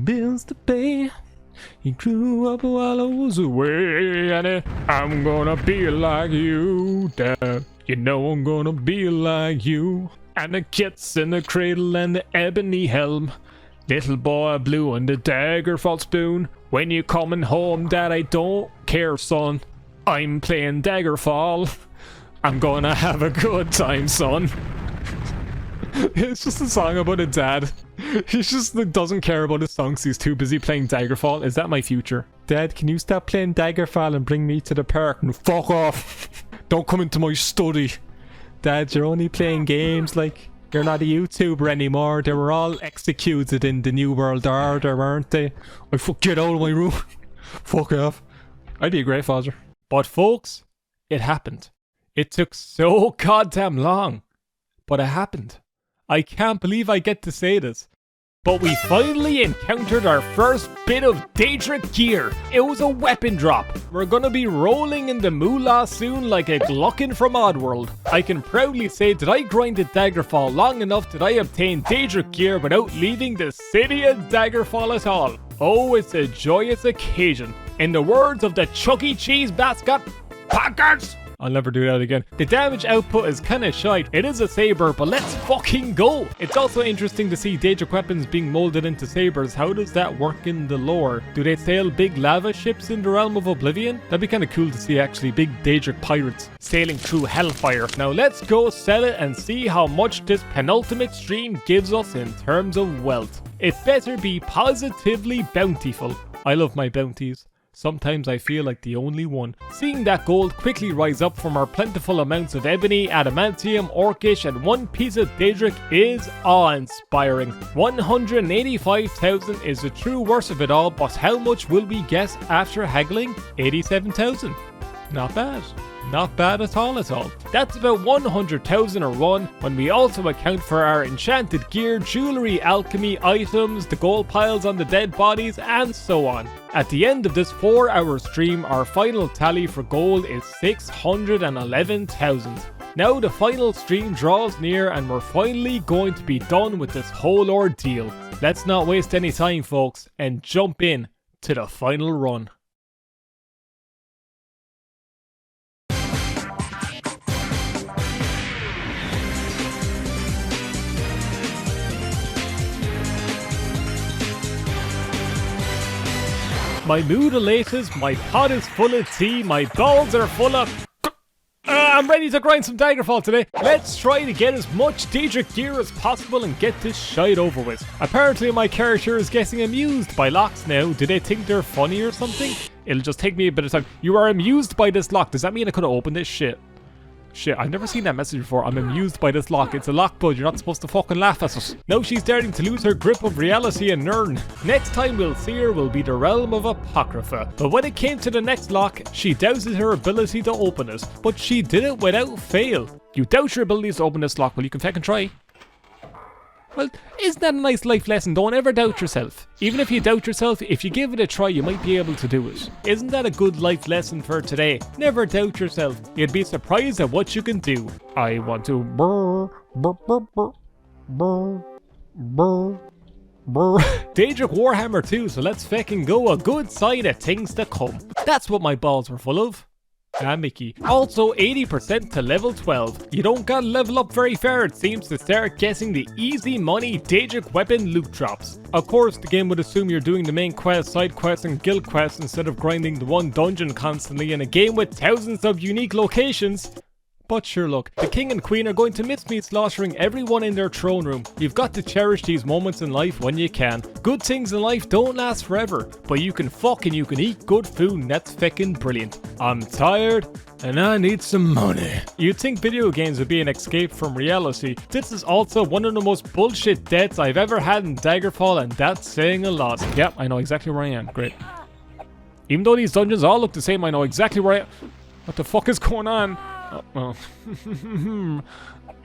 bills to pay. He grew up while I was away, and I'm gonna be like you, Dad. You know I'm gonna be like you. And the kids in the cradle and the ebony helm. Little boy blue and the Daggerfall spoon. When you coming home, Dad, I don't care, son. I'm playing Daggerfall. I'm gonna have a good time, son. It's just a song about a dad. He just doesn't care about his songs. He's too busy playing Daggerfall. Is that my future? Dad, can you stop playing Daggerfall and bring me to the park? And fuck off. Don't come into my study. Dad, you're only playing games. Like, you're not a YouTuber anymore. They were all executed in the New World Order, weren't they? Get out of my room. Fuck off. I'd be a great father. But folks, it happened. It took so goddamn long. But it happened. I can't believe I get to say this, but we finally encountered our first bit of Daedric gear. It was a weapon drop. We're gonna be rolling in the moolah soon like a Gluckin from Oddworld. I can proudly say that I grinded Daggerfall long enough that I obtained Daedric gear without leaving the city of Daggerfall at all. Oh, it's a joyous occasion. In the words of the Chuck E. Cheese mascot, Packers! I'll never do that again. The damage output is kinda shite. It is a saber, but let's fucking go! It's also interesting to see Daedric weapons being molded into sabers. How does that work in the lore? Do they sail big lava ships in the realm of Oblivion? That'd be kinda cool to see actually, big Daedric pirates sailing through hellfire. Now let's go sell it and see how much this penultimate stream gives us in terms of wealth. It better be positively bountiful. I love my bounties. Sometimes I feel like the only one. Seeing that gold quickly rise up from our plentiful amounts of ebony, adamantium, orcish and one piece of Daedric is awe-inspiring. 185,000 is the true worth of it all, but how much will we get after haggling? 87,000. Not bad. Not bad at all at all. That's about 100,000 a run when we also account for our enchanted gear, jewellery, alchemy, items, the gold piles on the dead bodies and so on. At the end of this 4-hour stream, our final tally for gold is 611,000. Now the final stream draws near and we're finally going to be done with this whole ordeal. Let's not waste any time, folks, and jump in to the final run. My mood elated, my pot is full of tea, my balls are full of... I'm ready to grind some Daggerfall today. Let's try to get as much Daedric gear as possible and get this shite over with. Apparently my character is getting amused by locks now. Do they think they're funny or something? It'll just take me a bit of time. You are amused by this lock. Does that mean I could have opened this shit? Shit, I've never seen that message before. I'm amused by this lock. It's a lock, bud. You're not supposed to fucking laugh at us. Now she's starting to lose her grip of reality and Nern. Next time we'll see her will be the realm of Apocrypha. But when it came to the next lock, she doubted her ability to open it. But she did it without fail. You doubt your abilities to open this lock? Well, you can fucking try. Well, isn't that a nice life lesson? Don't ever doubt yourself. Even if you doubt yourself, if you give it a try, you might be able to do it. Isn't that a good life lesson for today? Never doubt yourself. You'd be surprised at what you can do. I want to Daedric Warhammer 2, so let's feckin' go. A good side of things to come. That's what my balls were full of. Micky. Also 80% to level 12. You don't gotta level up very far, it seems, to start getting the easy money Daedric weapon loot drops. Of course, the game would assume you're doing the main quest, side quests and guild quests instead of grinding the one dungeon constantly in a game with thousands of unique locations. But sure look, the king and queen are going to miss me slaughtering everyone in their throne room. You've got to cherish these moments in life when you can. Good things in life don't last forever, but you can fuck and you can eat good food and that's feckin' brilliant. I'm tired and I need some money. You'd think video games would be an escape from reality. This is also one of the most bullshit deaths I've ever had in Daggerfall, and that's saying a lot. Yep, I know exactly where I am. Great. Even though these dungeons all look the same, I know exactly where I am. What the fuck is going on? Oh, well.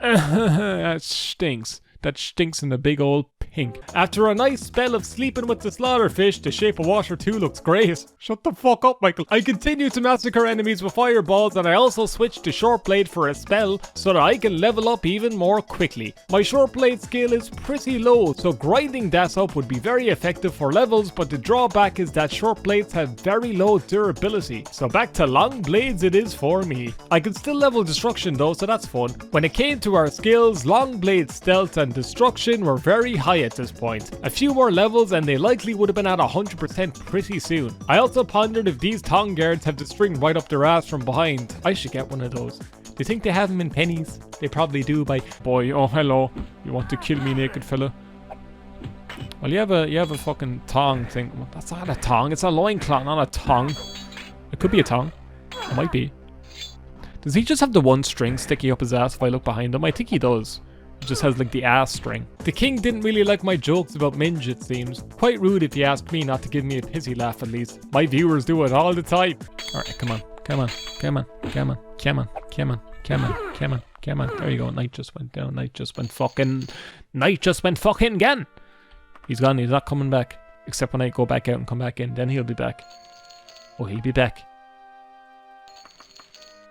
That stinks. That stinks in the big old pink. After a nice spell of sleeping with the slaughterfish, the Shape of Water 2 looks great. Shut the fuck up, Michael. I continue to massacre enemies with fireballs, and I also switch to short blade for a spell so that I can level up even more quickly. My short blade skill is pretty low, so grinding that up would be very effective for levels, but the drawback is that short blades have very low durability. So back to long blades it is for me. I can still level destruction though, so that's fun. When it came to our skills, long blade, stealth and destruction were very high at this point. A few more levels and they likely would have been at 100% pretty soon. I also pondered if these tongue guards have the string right up their ass from behind. I should get one of those. Do you think they have them in pennies? They probably do. By boy, oh hello. You want to kill me, naked fella? Well, you have a fucking tongue thing. Well, that's not a tongue. It's a loincloth, not a tongue. It could be a tongue. It might be. Does he just have the one string sticking up his ass if I look behind him? I think he does. Just has like the ass string. The king didn't really like my jokes about Minge, it seems. Quite rude if you ask me not to give me a pissy laugh at least. My viewers do it all the time. Alright, come on. Come on. Come on. Come on. Come on. Come on. Come on. Come on. Come on. There you go. Night just went down. Night just went fucking again. He's gone. He's not coming back. Except when I go back out and come back in. Then he'll be back. Oh, he'll be back.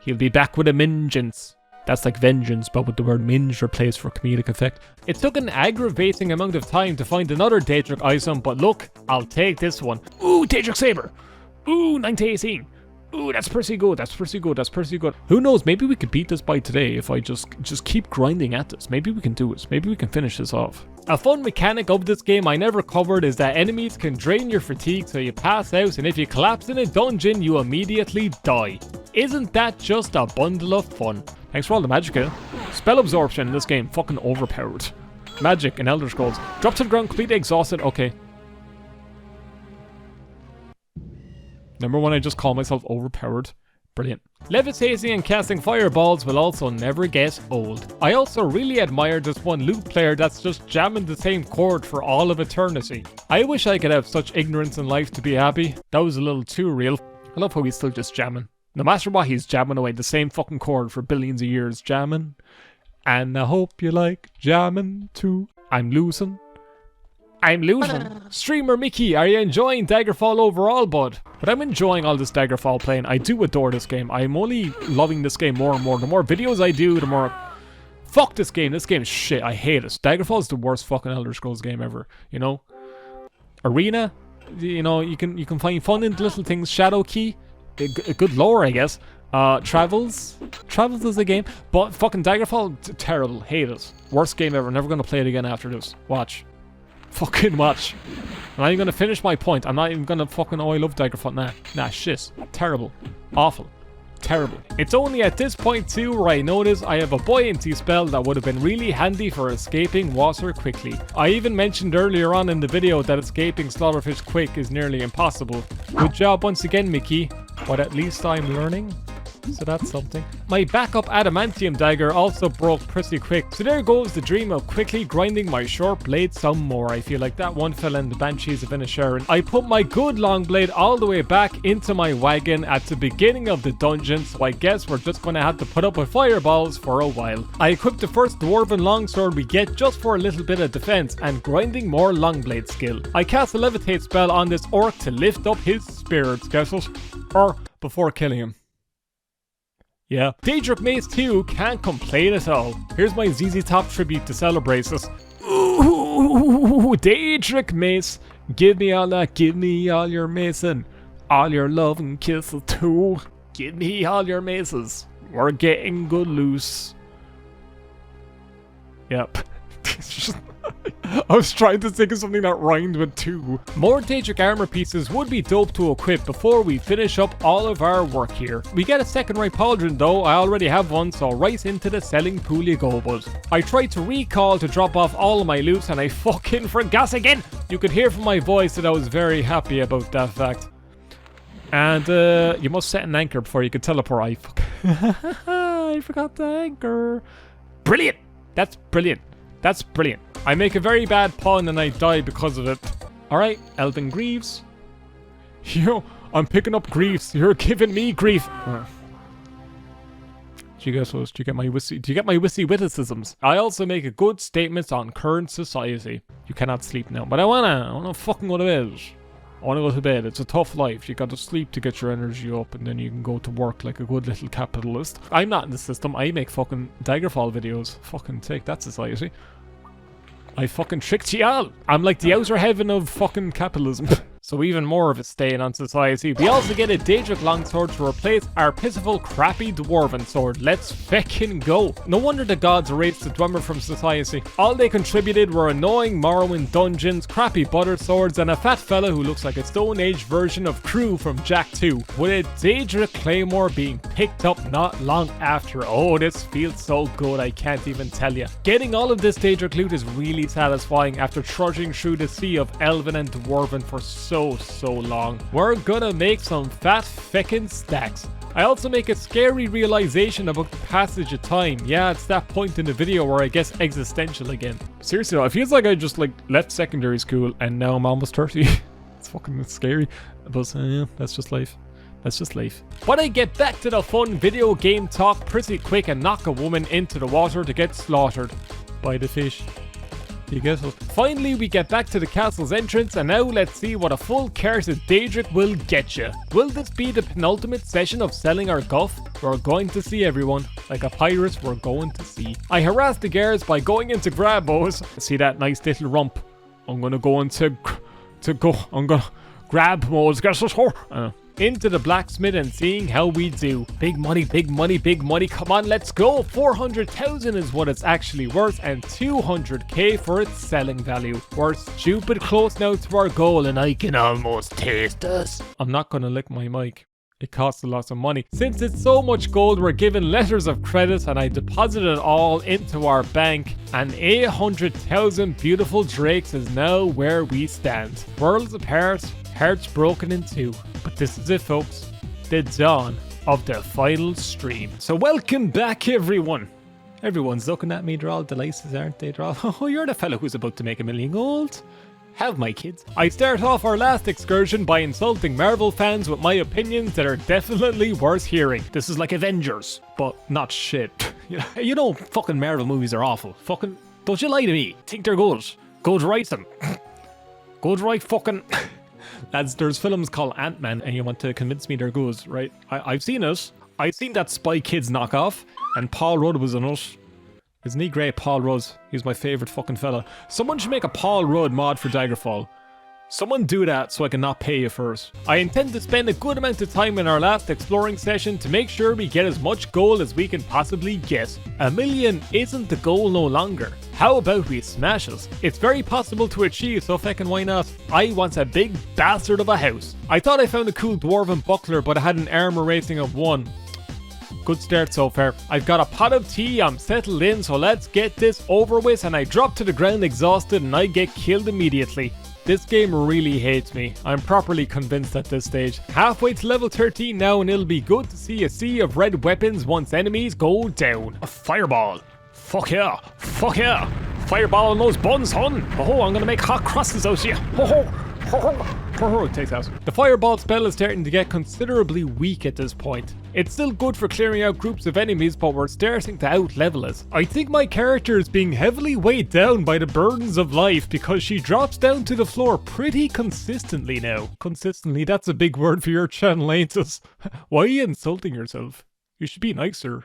He'll be back with a mingeance. That's like vengeance, but with the word minge replaced for comedic effect. It took an aggravating amount of time to find another Daedric item, but look, I'll take this one. Ooh, Daedric Saber. Ooh, 9/18. Ooh, that's pretty good. That's pretty good. That's pretty good. Who knows? Maybe we could beat this by today if I just keep grinding at this. Maybe we can do it. Maybe we can finish this off. A fun mechanic of this game I never covered is that enemies can drain your fatigue so you pass out, and if you collapse in a dungeon, you immediately die. Isn't that just a bundle of fun? Thanks for all the magic, eh? Spell absorption in this game, fucking overpowered. Magic in Elder Scrolls. Drop to the ground, completely exhausted, okay. Remember when I just called myself overpowered? Brilliant. Levitating and casting fireballs will also never get old. I also really admire this one loot player that's just jamming the same chord for all of eternity. I wish I could have such ignorance in life to be happy. That was a little too real. I love how he's still just jamming. No matter what, he's jamming away the same fucking chord for billions of years, jamming. And I hope you like jamming too. I'm losing. Streamer Micky, are you enjoying Daggerfall overall, bud? But I'm enjoying all this Daggerfall playing. I do adore this game. I'm only loving this game more and more. The more videos I do, the more... Fuck this game. This game is shit. I hate it. Daggerfall is the worst fucking Elder Scrolls game ever. You know? Arena? You know, you can find fun in little things. Shadow Key? A good lore, I guess. Travels is a game. But fucking Daggerfall, terrible. Hate it. Worst game ever. Never gonna play it again after this. Watch. Fucking watch. I'm not even gonna finish my point. I'm not even gonna fucking, oh, I love Daggerfall. Nah, shit. Terrible. Awful. Terrible. It's only at this point too where I notice I have a buoyancy spell that would have been really handy for escaping water quickly. I even mentioned earlier on in the video that escaping slaughterfish quick is nearly impossible. Good job once again, Micky. But at least I'm learning. So that's something. My backup adamantium dagger also broke pretty quick. So there goes the dream of quickly grinding my short blade some more. I feel like that one fell in the Banshees of Inisherin. I put my good long blade all the way back into my wagon at the beginning of the dungeon, so I guess we're just gonna have to put up with fireballs for a while. I equipped the first dwarven longsword we get just for a little bit of defense and grinding more long blade skill. I cast a levitate spell on this orc to lift up his spirits, guess it? Or before killing him. Yeah. Daedric Mace 2 can't complain at all. Here's my ZZ Top tribute to celebrate this. Ooh, Daedric Mace. Give me all that, give me all your mason. All your love and kisses too. Give me all your maces. We're getting good loose. Yep. I was trying to think of something that rhymed with two. More Daedric armor pieces would be dope to equip before we finish up all of our work here. We get a second right pauldron though, I already have one, so right into the selling pool you go, bud. I tried to recall to drop off all of my loot and I fucking forgot again! You could hear from my voice that I was very happy about that fact. And you must set an anchor before you can teleport. I forgot the anchor. Brilliant! That's brilliant. That's brilliant. I make a very bad pun and I die because of it. Alright, Elven Greaves. Yo, I'm picking up griefs. You're giving me grief. Do you guess what? Do you get my witticisms? I also make a good statements on current society. You cannot sleep now, but I wanna fucking go to bed. I wanna go to bed. It's a tough life. You gotta sleep to get your energy up, and then you can go to work like a good little capitalist. I'm not in the system. I make fucking Daggerfall videos. Fucking take that, society. I fucking tricked y'all. I'm like the outer heaven of fucking capitalism. So even more of a stain on society. We also get a Daedric longsword to replace our pitiful crappy dwarven sword. Let's feckin' go. No wonder the gods erased the Dwemer from society. All they contributed were annoying Morrowind dungeons, crappy butter swords, and a fat fella who looks like a Stone Age version of Crew from Jack 2. With a Daedric claymore being picked up not long after. Oh, this feels so good, I can't even tell you. Getting all of this Daedric loot is really satisfying after trudging through the sea of Elven and Dwarven for so long. We're gonna make some fat feckin' stacks. I also make a scary realization about the passage of time. Yeah, it's that point in the video where I guess existential again. Seriously though, it feels like I just like left secondary school and now I'm almost 30. It's fucking scary. But yeah, that's just life. That's just life. But I get back to the fun video game talk pretty quick and knock a woman into the water to get slaughtered by the fish. You guess what? Finally, we get back to the castle's entrance, and now let's see what a full cart of Daedric will get you. Will this be the penultimate session of selling our guff? We're going to see everyone. Like a pirate, we're going to see. I harass the guards by going into grab bows. See that nice little rump? I'm gonna go into I'm gonna grab modes. Guess what? Into the blacksmith and seeing how we do. Big money, big money, big money. Come on, let's go. 400,000 is what it's actually worth and 200k for its selling value. We're stupid close now to our goal and I can almost taste us. I'm not gonna lick my mic. It costs a lot of money. Since it's so much gold, we're given letters of credit and I deposit it all into our bank. And 800,000 beautiful drakes is now where we stand. Worlds apart, hearts broken in two. But this is it, folks. The dawn of the final stream. So welcome back, everyone. Everyone's looking at me. They're all delighted, aren't they? They're all, oh, you're the fella who's about to make $1 million gold. Have my kids. I start off our last excursion by insulting Marvel fans with my opinions that are definitely worth hearing. This is like Avengers, but not shit. You know, fucking Marvel movies are awful. Fucking, don't you lie to me. Think they're good. Go to write them. Go to write fucking... Lads, there's films called Ant-Man and you want to convince me they're good, right? I've seen it. I've seen that Spy Kids knockoff and Paul Rudd was in it. Isn't he great, Paul Rudd? He's my favourite fucking fella. Someone should make a Paul Rudd mod for Daggerfall. Someone do that so I can not pay you first. I intend to spend a good amount of time in our last exploring session to make sure we get as much gold as we can possibly get. $1 million isn't the goal no longer. How about we smash it? It's very possible to achieve, so feckin' why not? I want a big bastard of a house. I thought I found a cool dwarven buckler, but it had an armor rating of 1. Good start so far. I've got a pot of tea, I'm settled in, so let's get this over with, and I drop to the ground exhausted and I get killed immediately. This game really hates me. I'm properly convinced at this stage. Halfway to level 13 now and it'll be good to see a sea of red weapons once enemies go down. A fireball. Fuck yeah. Fuck yeah. Fireball on those buns, hun. Oh, I'm gonna make hot crosses out of you. It takes out. The fireball spell is starting to get considerably weak at this point. It's still good for clearing out groups of enemies, but we're starting to out-level it. I think my character is being heavily weighed down by the burdens of life because she drops down to the floor pretty consistently now. Consistently, that's a big word for your channel, ain't it? Why are you insulting yourself? You should be nicer.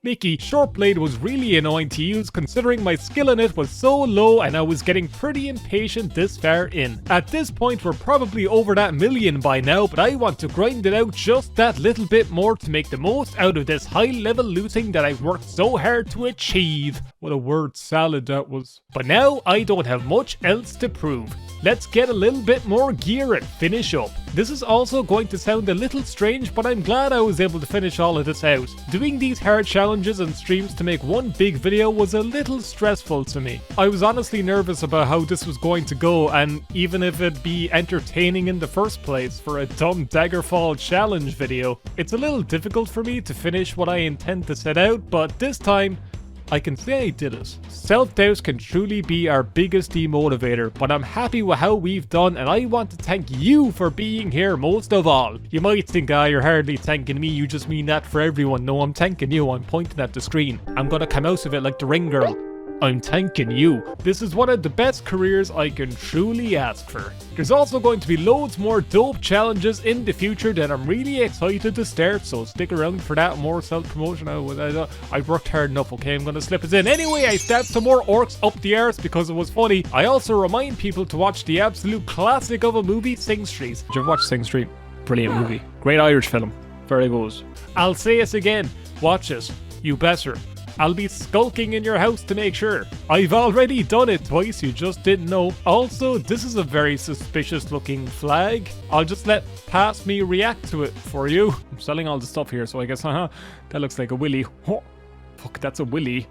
Micky, Short Blade was really annoying to use considering my skill in it was so low and I was getting pretty impatient this far in. At this point we're probably over that million by now, but I want to grind it out just that little bit more to make the most out of this high level looting that I've worked so hard to achieve. What a word salad that was. But now I don't have much else to prove. Let's get a little bit more gear and finish up. This is also going to sound a little strange, but I'm glad I was able to finish all of this out. Doing these hard challenges and streams to make one big video was a little stressful to me. I was honestly nervous about how this was going to go, and even if it'd be entertaining in the first place for a dumb Daggerfall challenge video. It's a little difficult for me to finish what I intend to set out, but this time I can say I did it. Self-doubt can truly be our biggest demotivator, but I'm happy with how we've done and I want to thank you for being here most of all. You might think, you're hardly thanking me, you just mean that for everyone. No, I'm thanking you, I'm pointing at the screen. I'm gonna come out of it like the ring girl. I'm thanking you. This is one of the best careers I can truly ask for. There's also going to be loads more dope challenges in the future that I'm really excited to start, so stick around for that. More self-promotion. I've worked hard enough, okay? I'm gonna slip it in. Anyway, I stabbed some more orcs up the arse because it was funny. I also remind people to watch the absolute classic of a movie, Sing Street. Did you ever watch Sing Street? Brilliant movie. Great Irish film. Very good. I'll say it again. Watch it. You better. I'll be skulking in your house to make sure. I've already done it twice, you just didn't know. Also, this is a very suspicious looking flag. I'll just let past me react to it for you. I'm selling all the stuff here, so I guess, that looks like a willy. Oh, fuck, that's a willy.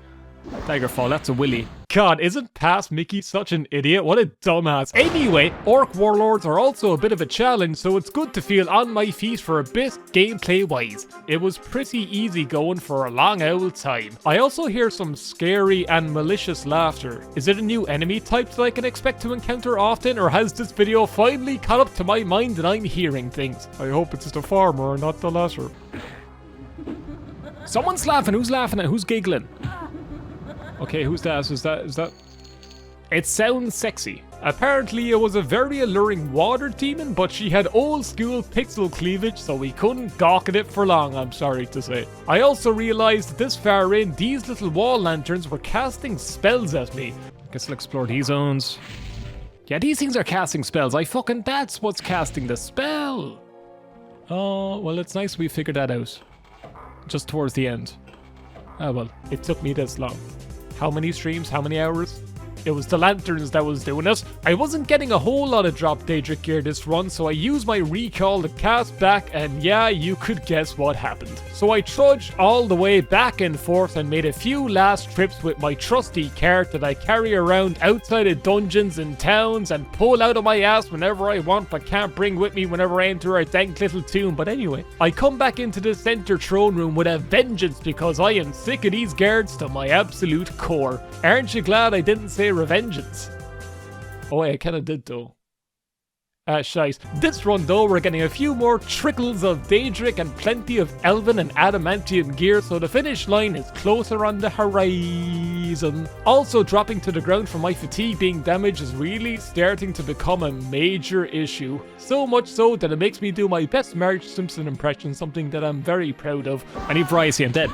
Daggerfall, that's a willy. God, isn't past Micky such an idiot? What a dumbass. Anyway, orc warlords are also a bit of a challenge, so it's good to feel on my feet for a bit gameplay wise. It was pretty easy going for a long old time. I also hear some scary and malicious laughter. Is it a new enemy type that I can expect to encounter often, or has this video finally caught up to my mind and I'm hearing things? I hope it's the former, not the latter. Someone's laughing. Who's laughing at? Who's giggling? Okay, who's that? Is that? It sounds sexy. Apparently it was a very alluring water demon, but she had old school pixel cleavage, so we couldn't gawk at it for long, I'm sorry to say. I also realized this far in, these little wall lanterns were casting spells at me. Guess I'll explore these zones. Yeah, these things are casting spells. That's what's casting the spell. Oh, well, it's nice we figured that out. Just towards the end. Oh well, it took me this long. How many streams? How many hours? It was the lanterns that was doing it. I wasn't getting a whole lot of drop Daedric gear this run, so I used my recall to cast back, and yeah, you could guess what happened. So I trudged all the way back and forth and made a few last trips with my trusty cart that I carry around outside of dungeons and towns and pull out of my ass whenever I want but can't bring with me whenever I enter a dank little tomb. But anyway, I come back into the center throne room with a vengeance because I am sick of these guards to my absolute core. Aren't you glad I didn't say revengeance? Oh wait, I kinda did though. Shite. This run though, we're getting a few more trickles of Daedric and plenty of Elven and Adamantium gear, so the finish line is closer on the horizon. Also, dropping to the ground from my fatigue being damaged is really starting to become a major issue. So much so that it makes me do my best Marge Simpson impression, something that I'm very proud of. I need variety, I'm dead.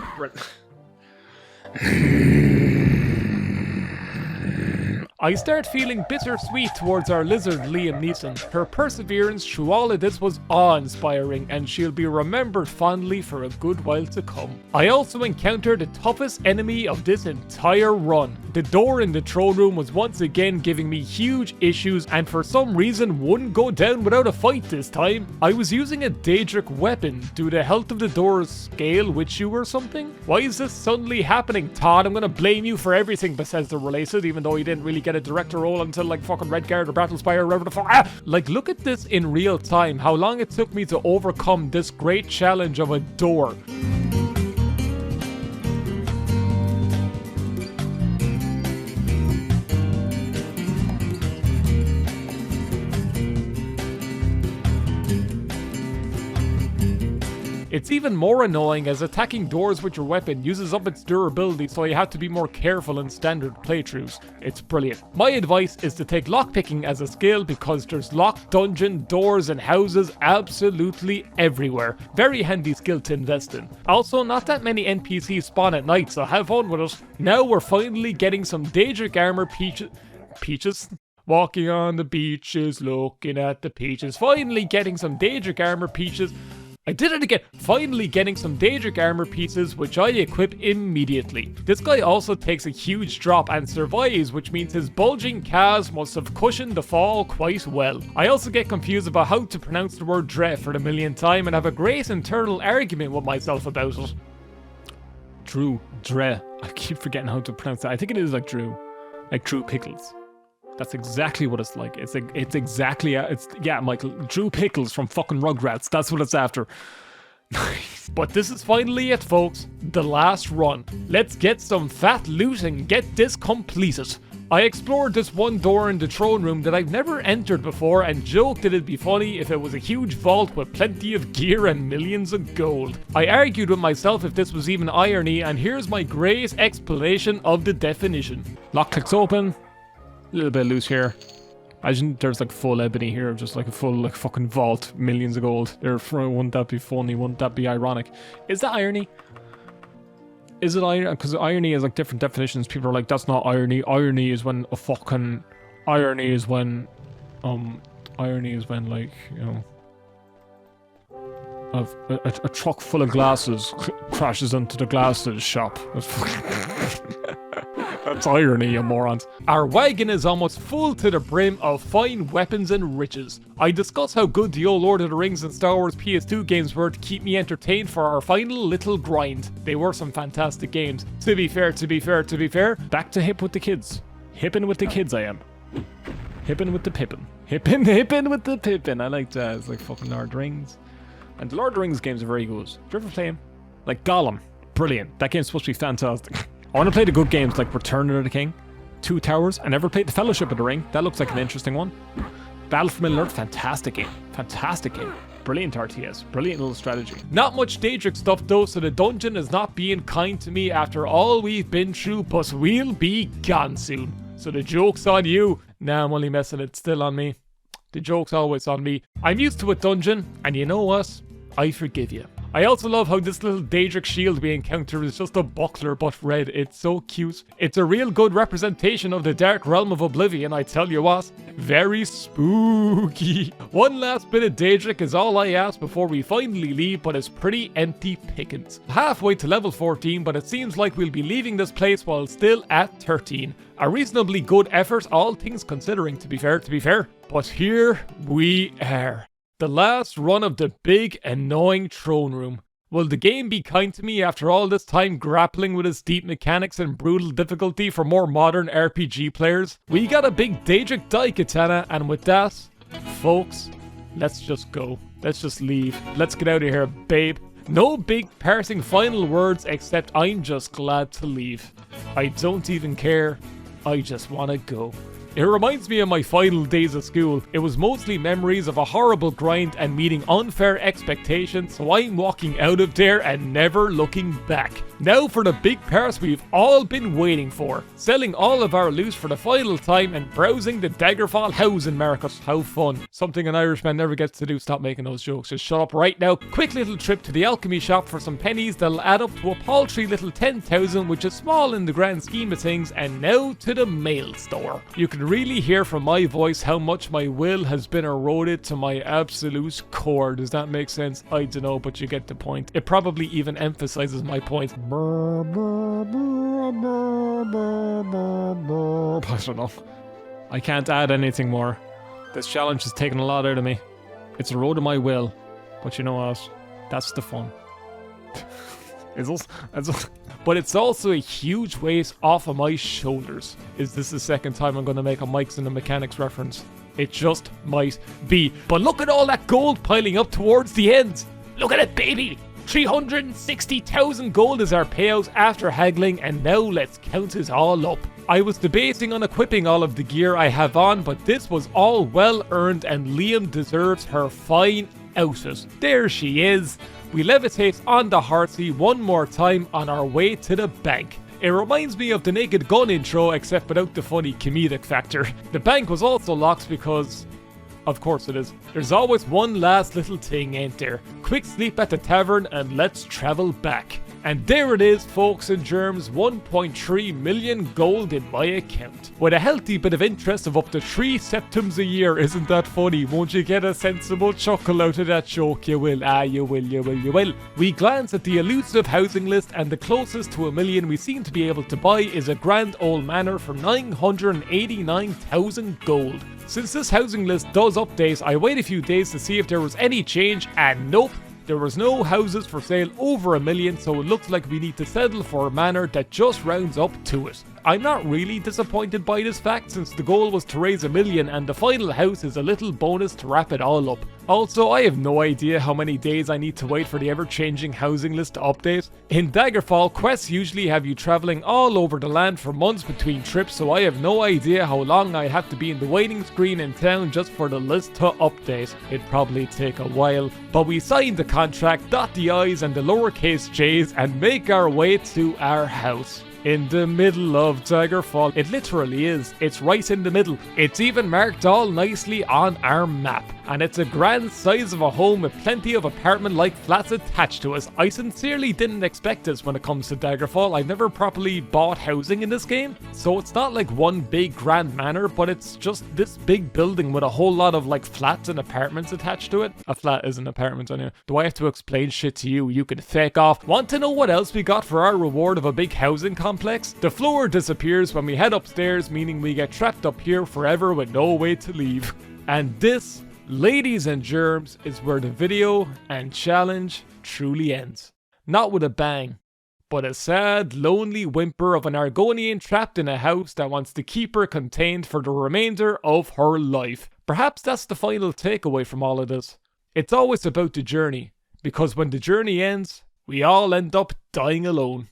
I start feeling bittersweet towards our lizard Liam Neeson. Her perseverance through all of this was awe-inspiring, and she'll be remembered fondly for a good while to come. I also encountered the toughest enemy of this entire run. The door in the throne room was once again giving me huge issues, and for some reason wouldn't go down without a fight this time. I was using a Daedric weapon. Do the health of the doors scale with you or something? Why is this suddenly happening? Todd, I'm gonna blame you for everything Bethesda related, even though you didn't really get a director role until like fucking Redguard or Battlespire or whatever the fuck. Like, look at this in real time, how long it took me to overcome this great challenge of a door. It's even more annoying as attacking doors with your weapon uses up its durability, so you have to be more careful in standard playthroughs. It's brilliant. My advice is to take lockpicking as a skill because there's locked dungeon doors and houses absolutely everywhere. Very handy skill to invest in. Also, not that many NPCs spawn at night, so have fun with it. Now we're finally getting some Daedric armor peaches? Walking on the beaches, looking at the peaches. Finally getting some Daedric armor peaches. I did it again. Finally getting some Daedric armor pieces, which I equip immediately. This guy also takes a huge drop and survives, which means his bulging calves must have cushioned the fall quite well. I also get confused about how to pronounce the word dre for the millionth time and have a great internal argument with myself about it. Dre. I keep forgetting how to pronounce that. I think it is like Drew. Like Drew Pickles. That's exactly what it's like. It's exactly, yeah, Michael, Drew Pickles from fucking Rugrats. That's what it's after. But this is finally it, folks. The last run. Let's get some fat loot and get this completed. I explored this one door in the throne room that I've never entered before and joked that it'd be funny if it was a huge vault with plenty of gear and millions of gold. I argued with myself if this was even irony, and here's my great explanation of the definition. Lock clicks open. A little bit loose here. Imagine there's like full ebony here, just like a full like fucking vault, millions of gold. Wouldn't that be funny? Wouldn't that be ironic? Is that irony? Is it irony? Because irony is like different definitions. People are like, that's not irony. Irony is when a fucking... Irony is when like, you know... A truck full of glasses crashes into the glasses shop. That's irony, you morons. Our wagon is almost full to the brim of fine weapons and riches. I discuss how good the old Lord of the Rings and Star Wars PS2 games were to keep me entertained for our final little grind. They were some fantastic games. To be fair, back to hip with the kids. Hippin' with the kids I am. Hippin' with the pippin'. Hippin' with the pippin'. I like that. It's like fucking Lord of the Rings. And the Lord of the Rings games are very good. Do you ever play them? Like Gollum. Brilliant. That game's supposed to be fantastic. I want to play the good games like Return of the King, Two Towers. I never played the Fellowship of the Ring. That looks like an interesting one. Battle for Middle-earth, fantastic game. Fantastic game. Brilliant RTS. Brilliant little strategy. Not much Daedric stuff though, so the dungeon is not being kind to me after all we've been through, but we'll be gone soon. So the joke's on you. Nah, I'm only messing, it's still on me. The joke's always on me. I'm used to a dungeon, and you know what? I forgive you. I also love how this little Daedric shield we encounter is just a buckler but red. It's so cute. It's a real good representation of the dark realm of Oblivion, I tell you what. Very spooky. One last bit of Daedric is all I ask before we finally leave, but it's pretty empty pickings. Halfway to level 14, but it seems like we'll be leaving this place while still at 13. A reasonably good effort, all things considering, to be fair. But here we are. The last run of the big, annoying throne room. Will the game be kind to me after all this time grappling with its deep mechanics and brutal difficulty for more modern RPG players? We got a big Daedric Daikatana, and with that, folks, let's just go. Let's just leave. Let's get out of here, babe. No big parsing final words except I'm just glad to leave. I don't even care. I just want to go. It reminds me of my final days of school. It was mostly memories of a horrible grind and meeting unfair expectations, so I'm walking out of there and never looking back. Now for the big parts we've all been waiting for. Selling all of our loot for the final time and browsing the Daggerfall housing market. How fun. Something an Irishman never gets to do. Stop making those jokes. Just shut up right now. Quick little trip to the alchemy shop for some pennies that'll add up to a paltry little 10,000, which is small in the grand scheme of things, and now to the mail store. You can really hear from my voice how much my will has been eroded to my absolute core. Does that make sense? I don't know, but you get the point. It probably even emphasizes my point. I don't know. I can't add anything more. This challenge has taken a lot out of me. It's eroded my will. But you know what? That's the fun. But it's also a huge weight off of my shoulders. Is this the second time I'm going to make a Mike's and the Mechanics reference? It just might be. But look at all that gold piling up towards the end. Look at it, baby. 360,000 gold is our payout after haggling, and now let's count it all up. I was debating on equipping all of the gear I have on, but this was all well earned and Liam deserves her fine outfit. There she is. we levitate on the horsey one more time on our way to the bank. It reminds me of the Naked Gun intro, except without the funny comedic factor. The bank was also locked because... of course it is. There's always one last little thing, ain't there? Quick sleep at the tavern and let's travel back. And there it is, folks and germs, 1.3 million gold in my account. With a healthy bit of interest of up to 3 septums a year, isn't that funny? Won't you get a sensible chuckle out of that joke? You will, you will. We glance at the elusive housing list and the closest to a million we seem to be able to buy is a grand old manor for 989,000 gold. Since this housing list does update, I wait a few days to see if there was any change, and nope. There was no houses for sale over a million, so it looks like we need to settle for a manor that just rounds up to it. I'm not really disappointed by this fact, since the goal was to raise a million and the final house is a little bonus to wrap it all up. Also, I have no idea how many days I need to wait for the ever-changing housing list to update. In Daggerfall, quests usually have you travelling all over the land for months between trips, so I have no idea how long I have to be in the waiting screen in town just for the list to update. It'd probably take a while, but we signed the contract, dot the I's and the lowercase j's, and make our way to our house. In the middle of Daggerfall. It literally is. It's right in the middle. It's even marked all nicely on our map. And it's a grand size of a home with plenty of apartment-like flats attached to us. I sincerely didn't expect this when it comes to Daggerfall. I've never properly bought housing in this game. So it's not like one big grand manor, but it's just this big building with a whole lot of like flats and apartments attached to it. A flat is an apartment anyway. Do I have to explain shit to you? You can fake off. Want to know what else we got for our reward of a big housing complex? The floor disappears when we head upstairs, meaning we get trapped up here forever with no way to leave. And this, ladies and germs, is where the video and challenge truly ends. Not with a bang, but a sad, lonely whimper of an Argonian trapped in a house that wants to keep her contained for the remainder of her life. Perhaps that's the final takeaway from all of this. It's always about the journey, because when the journey ends, we all end up dying alone.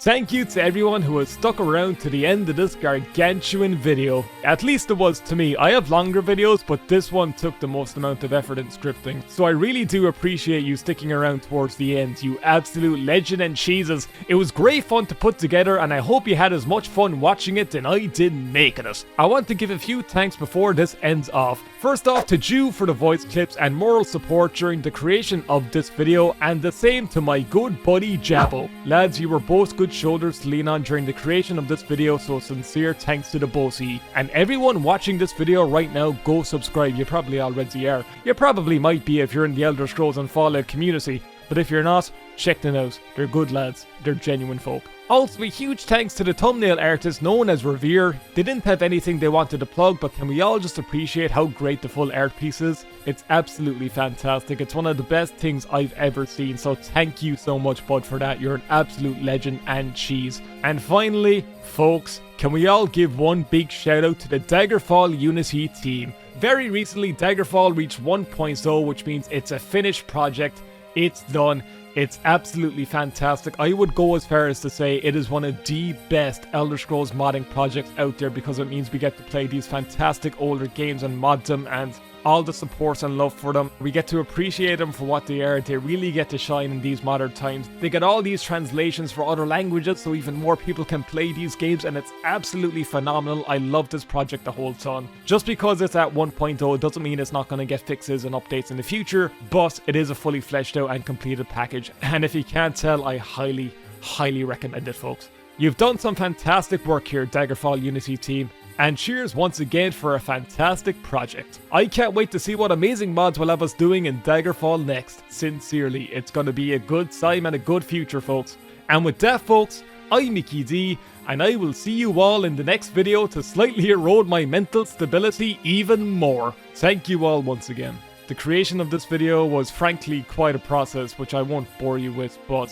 Thank you to everyone who has stuck around to the end of this gargantuan video. At least it was to me. I have longer videos, but this one took the most amount of effort in scripting. So I really do appreciate you sticking around towards the end, you absolute legend and cheeses. It was great fun to put together, and I hope you had as much fun watching it than I did making it. I want to give a few thanks before this ends off. First off to Jew for the voice clips and moral support during the creation of this video, and the same to my good buddy Jabbo. Lads, you were both good shoulders to lean on during the creation of this video, so sincere thanks to the bossy. And everyone watching this video right now, go subscribe. You probably already are. You probably might be if you're in the Elder Scrolls and Fallout community, but if you're not, check them out. They're good lads. They're genuine folk. Also, a huge thanks to the thumbnail artist known as Revere. They didn't have anything they wanted to plug, but can we all just appreciate how great the full art piece is? It's absolutely fantastic. It's one of the best things I've ever seen, so thank you so much, bud, for that. You're an absolute legend and cheese. And finally, folks, can we all give one big shout out to the Daggerfall Unity team. Very recently, Daggerfall reached 1.0, which means it's a finished project. It's done. It's absolutely fantastic. I would go as far as to say it is one of the best Elder Scrolls modding projects out there, because it means we get to play these fantastic older games and mod them, and all the support and love for them. We get to appreciate them for what they are. They really get to shine in these modern times. They get all these translations for other languages so even more people can play these games, and it's absolutely phenomenal. I love this project the whole time. Just because it's at 1.0 doesn't mean it's not going to get fixes and updates in the future, but it is a fully fleshed out and completed package, and if you can't tell, I highly recommend it, folks. You've done some fantastic work here, Daggerfall Unity team. And cheers once again for a fantastic project. I can't wait to see what amazing mods will have us doing in Daggerfall next. Sincerely, it's going to be a good time and a good future, folks. And with that, folks, I'm Micky D, and I will see you all in the next video to slightly erode my mental stability even more. Thank you all once again. The creation of this video was frankly quite a process, which I won't bore you with, but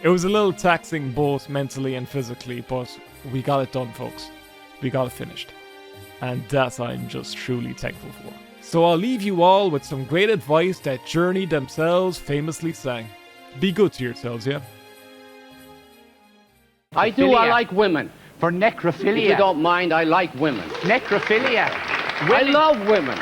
it was a little taxing both mentally and physically, but we got it done, folks. We got it finished, and that I'm just truly thankful for. So I'll leave you all with some great advice that Journey themselves famously sang. Be good to yourselves, yeah? I like women. For necrophilia. If you don't mind, I like women. Necrophilia. I love women.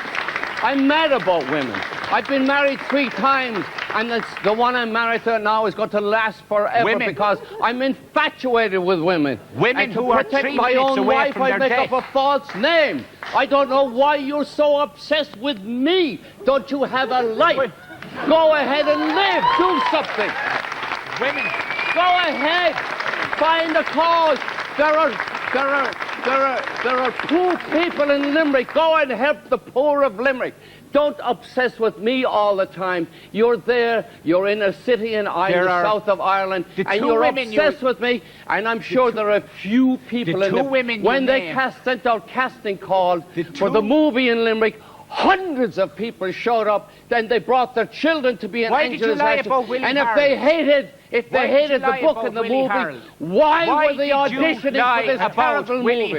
I'm mad about women. I've been married 3 times, and the one I'm married to now is going to last forever because I'm infatuated with women. Women who are 3 protect my minutes own away wife, from I their make death. up a false name. I don't know why you're so obsessed with me. Don't you have a life? Go ahead and live. Do something. Women. Go ahead. Find a cause. There are poor people in Limerick. Go and help the poor of Limerick. Don't obsess with me all the time. You're there, you're in a city in Ireland, south of Ireland, and you're obsessed with me, and I'm sure there are a few people in Limerick. When they sent out casting calls for the movie in Limerick, hundreds of people showed up, then they brought their children to be an angel. And if they hated the book and the movie, why were they auditioning for this terrible movie?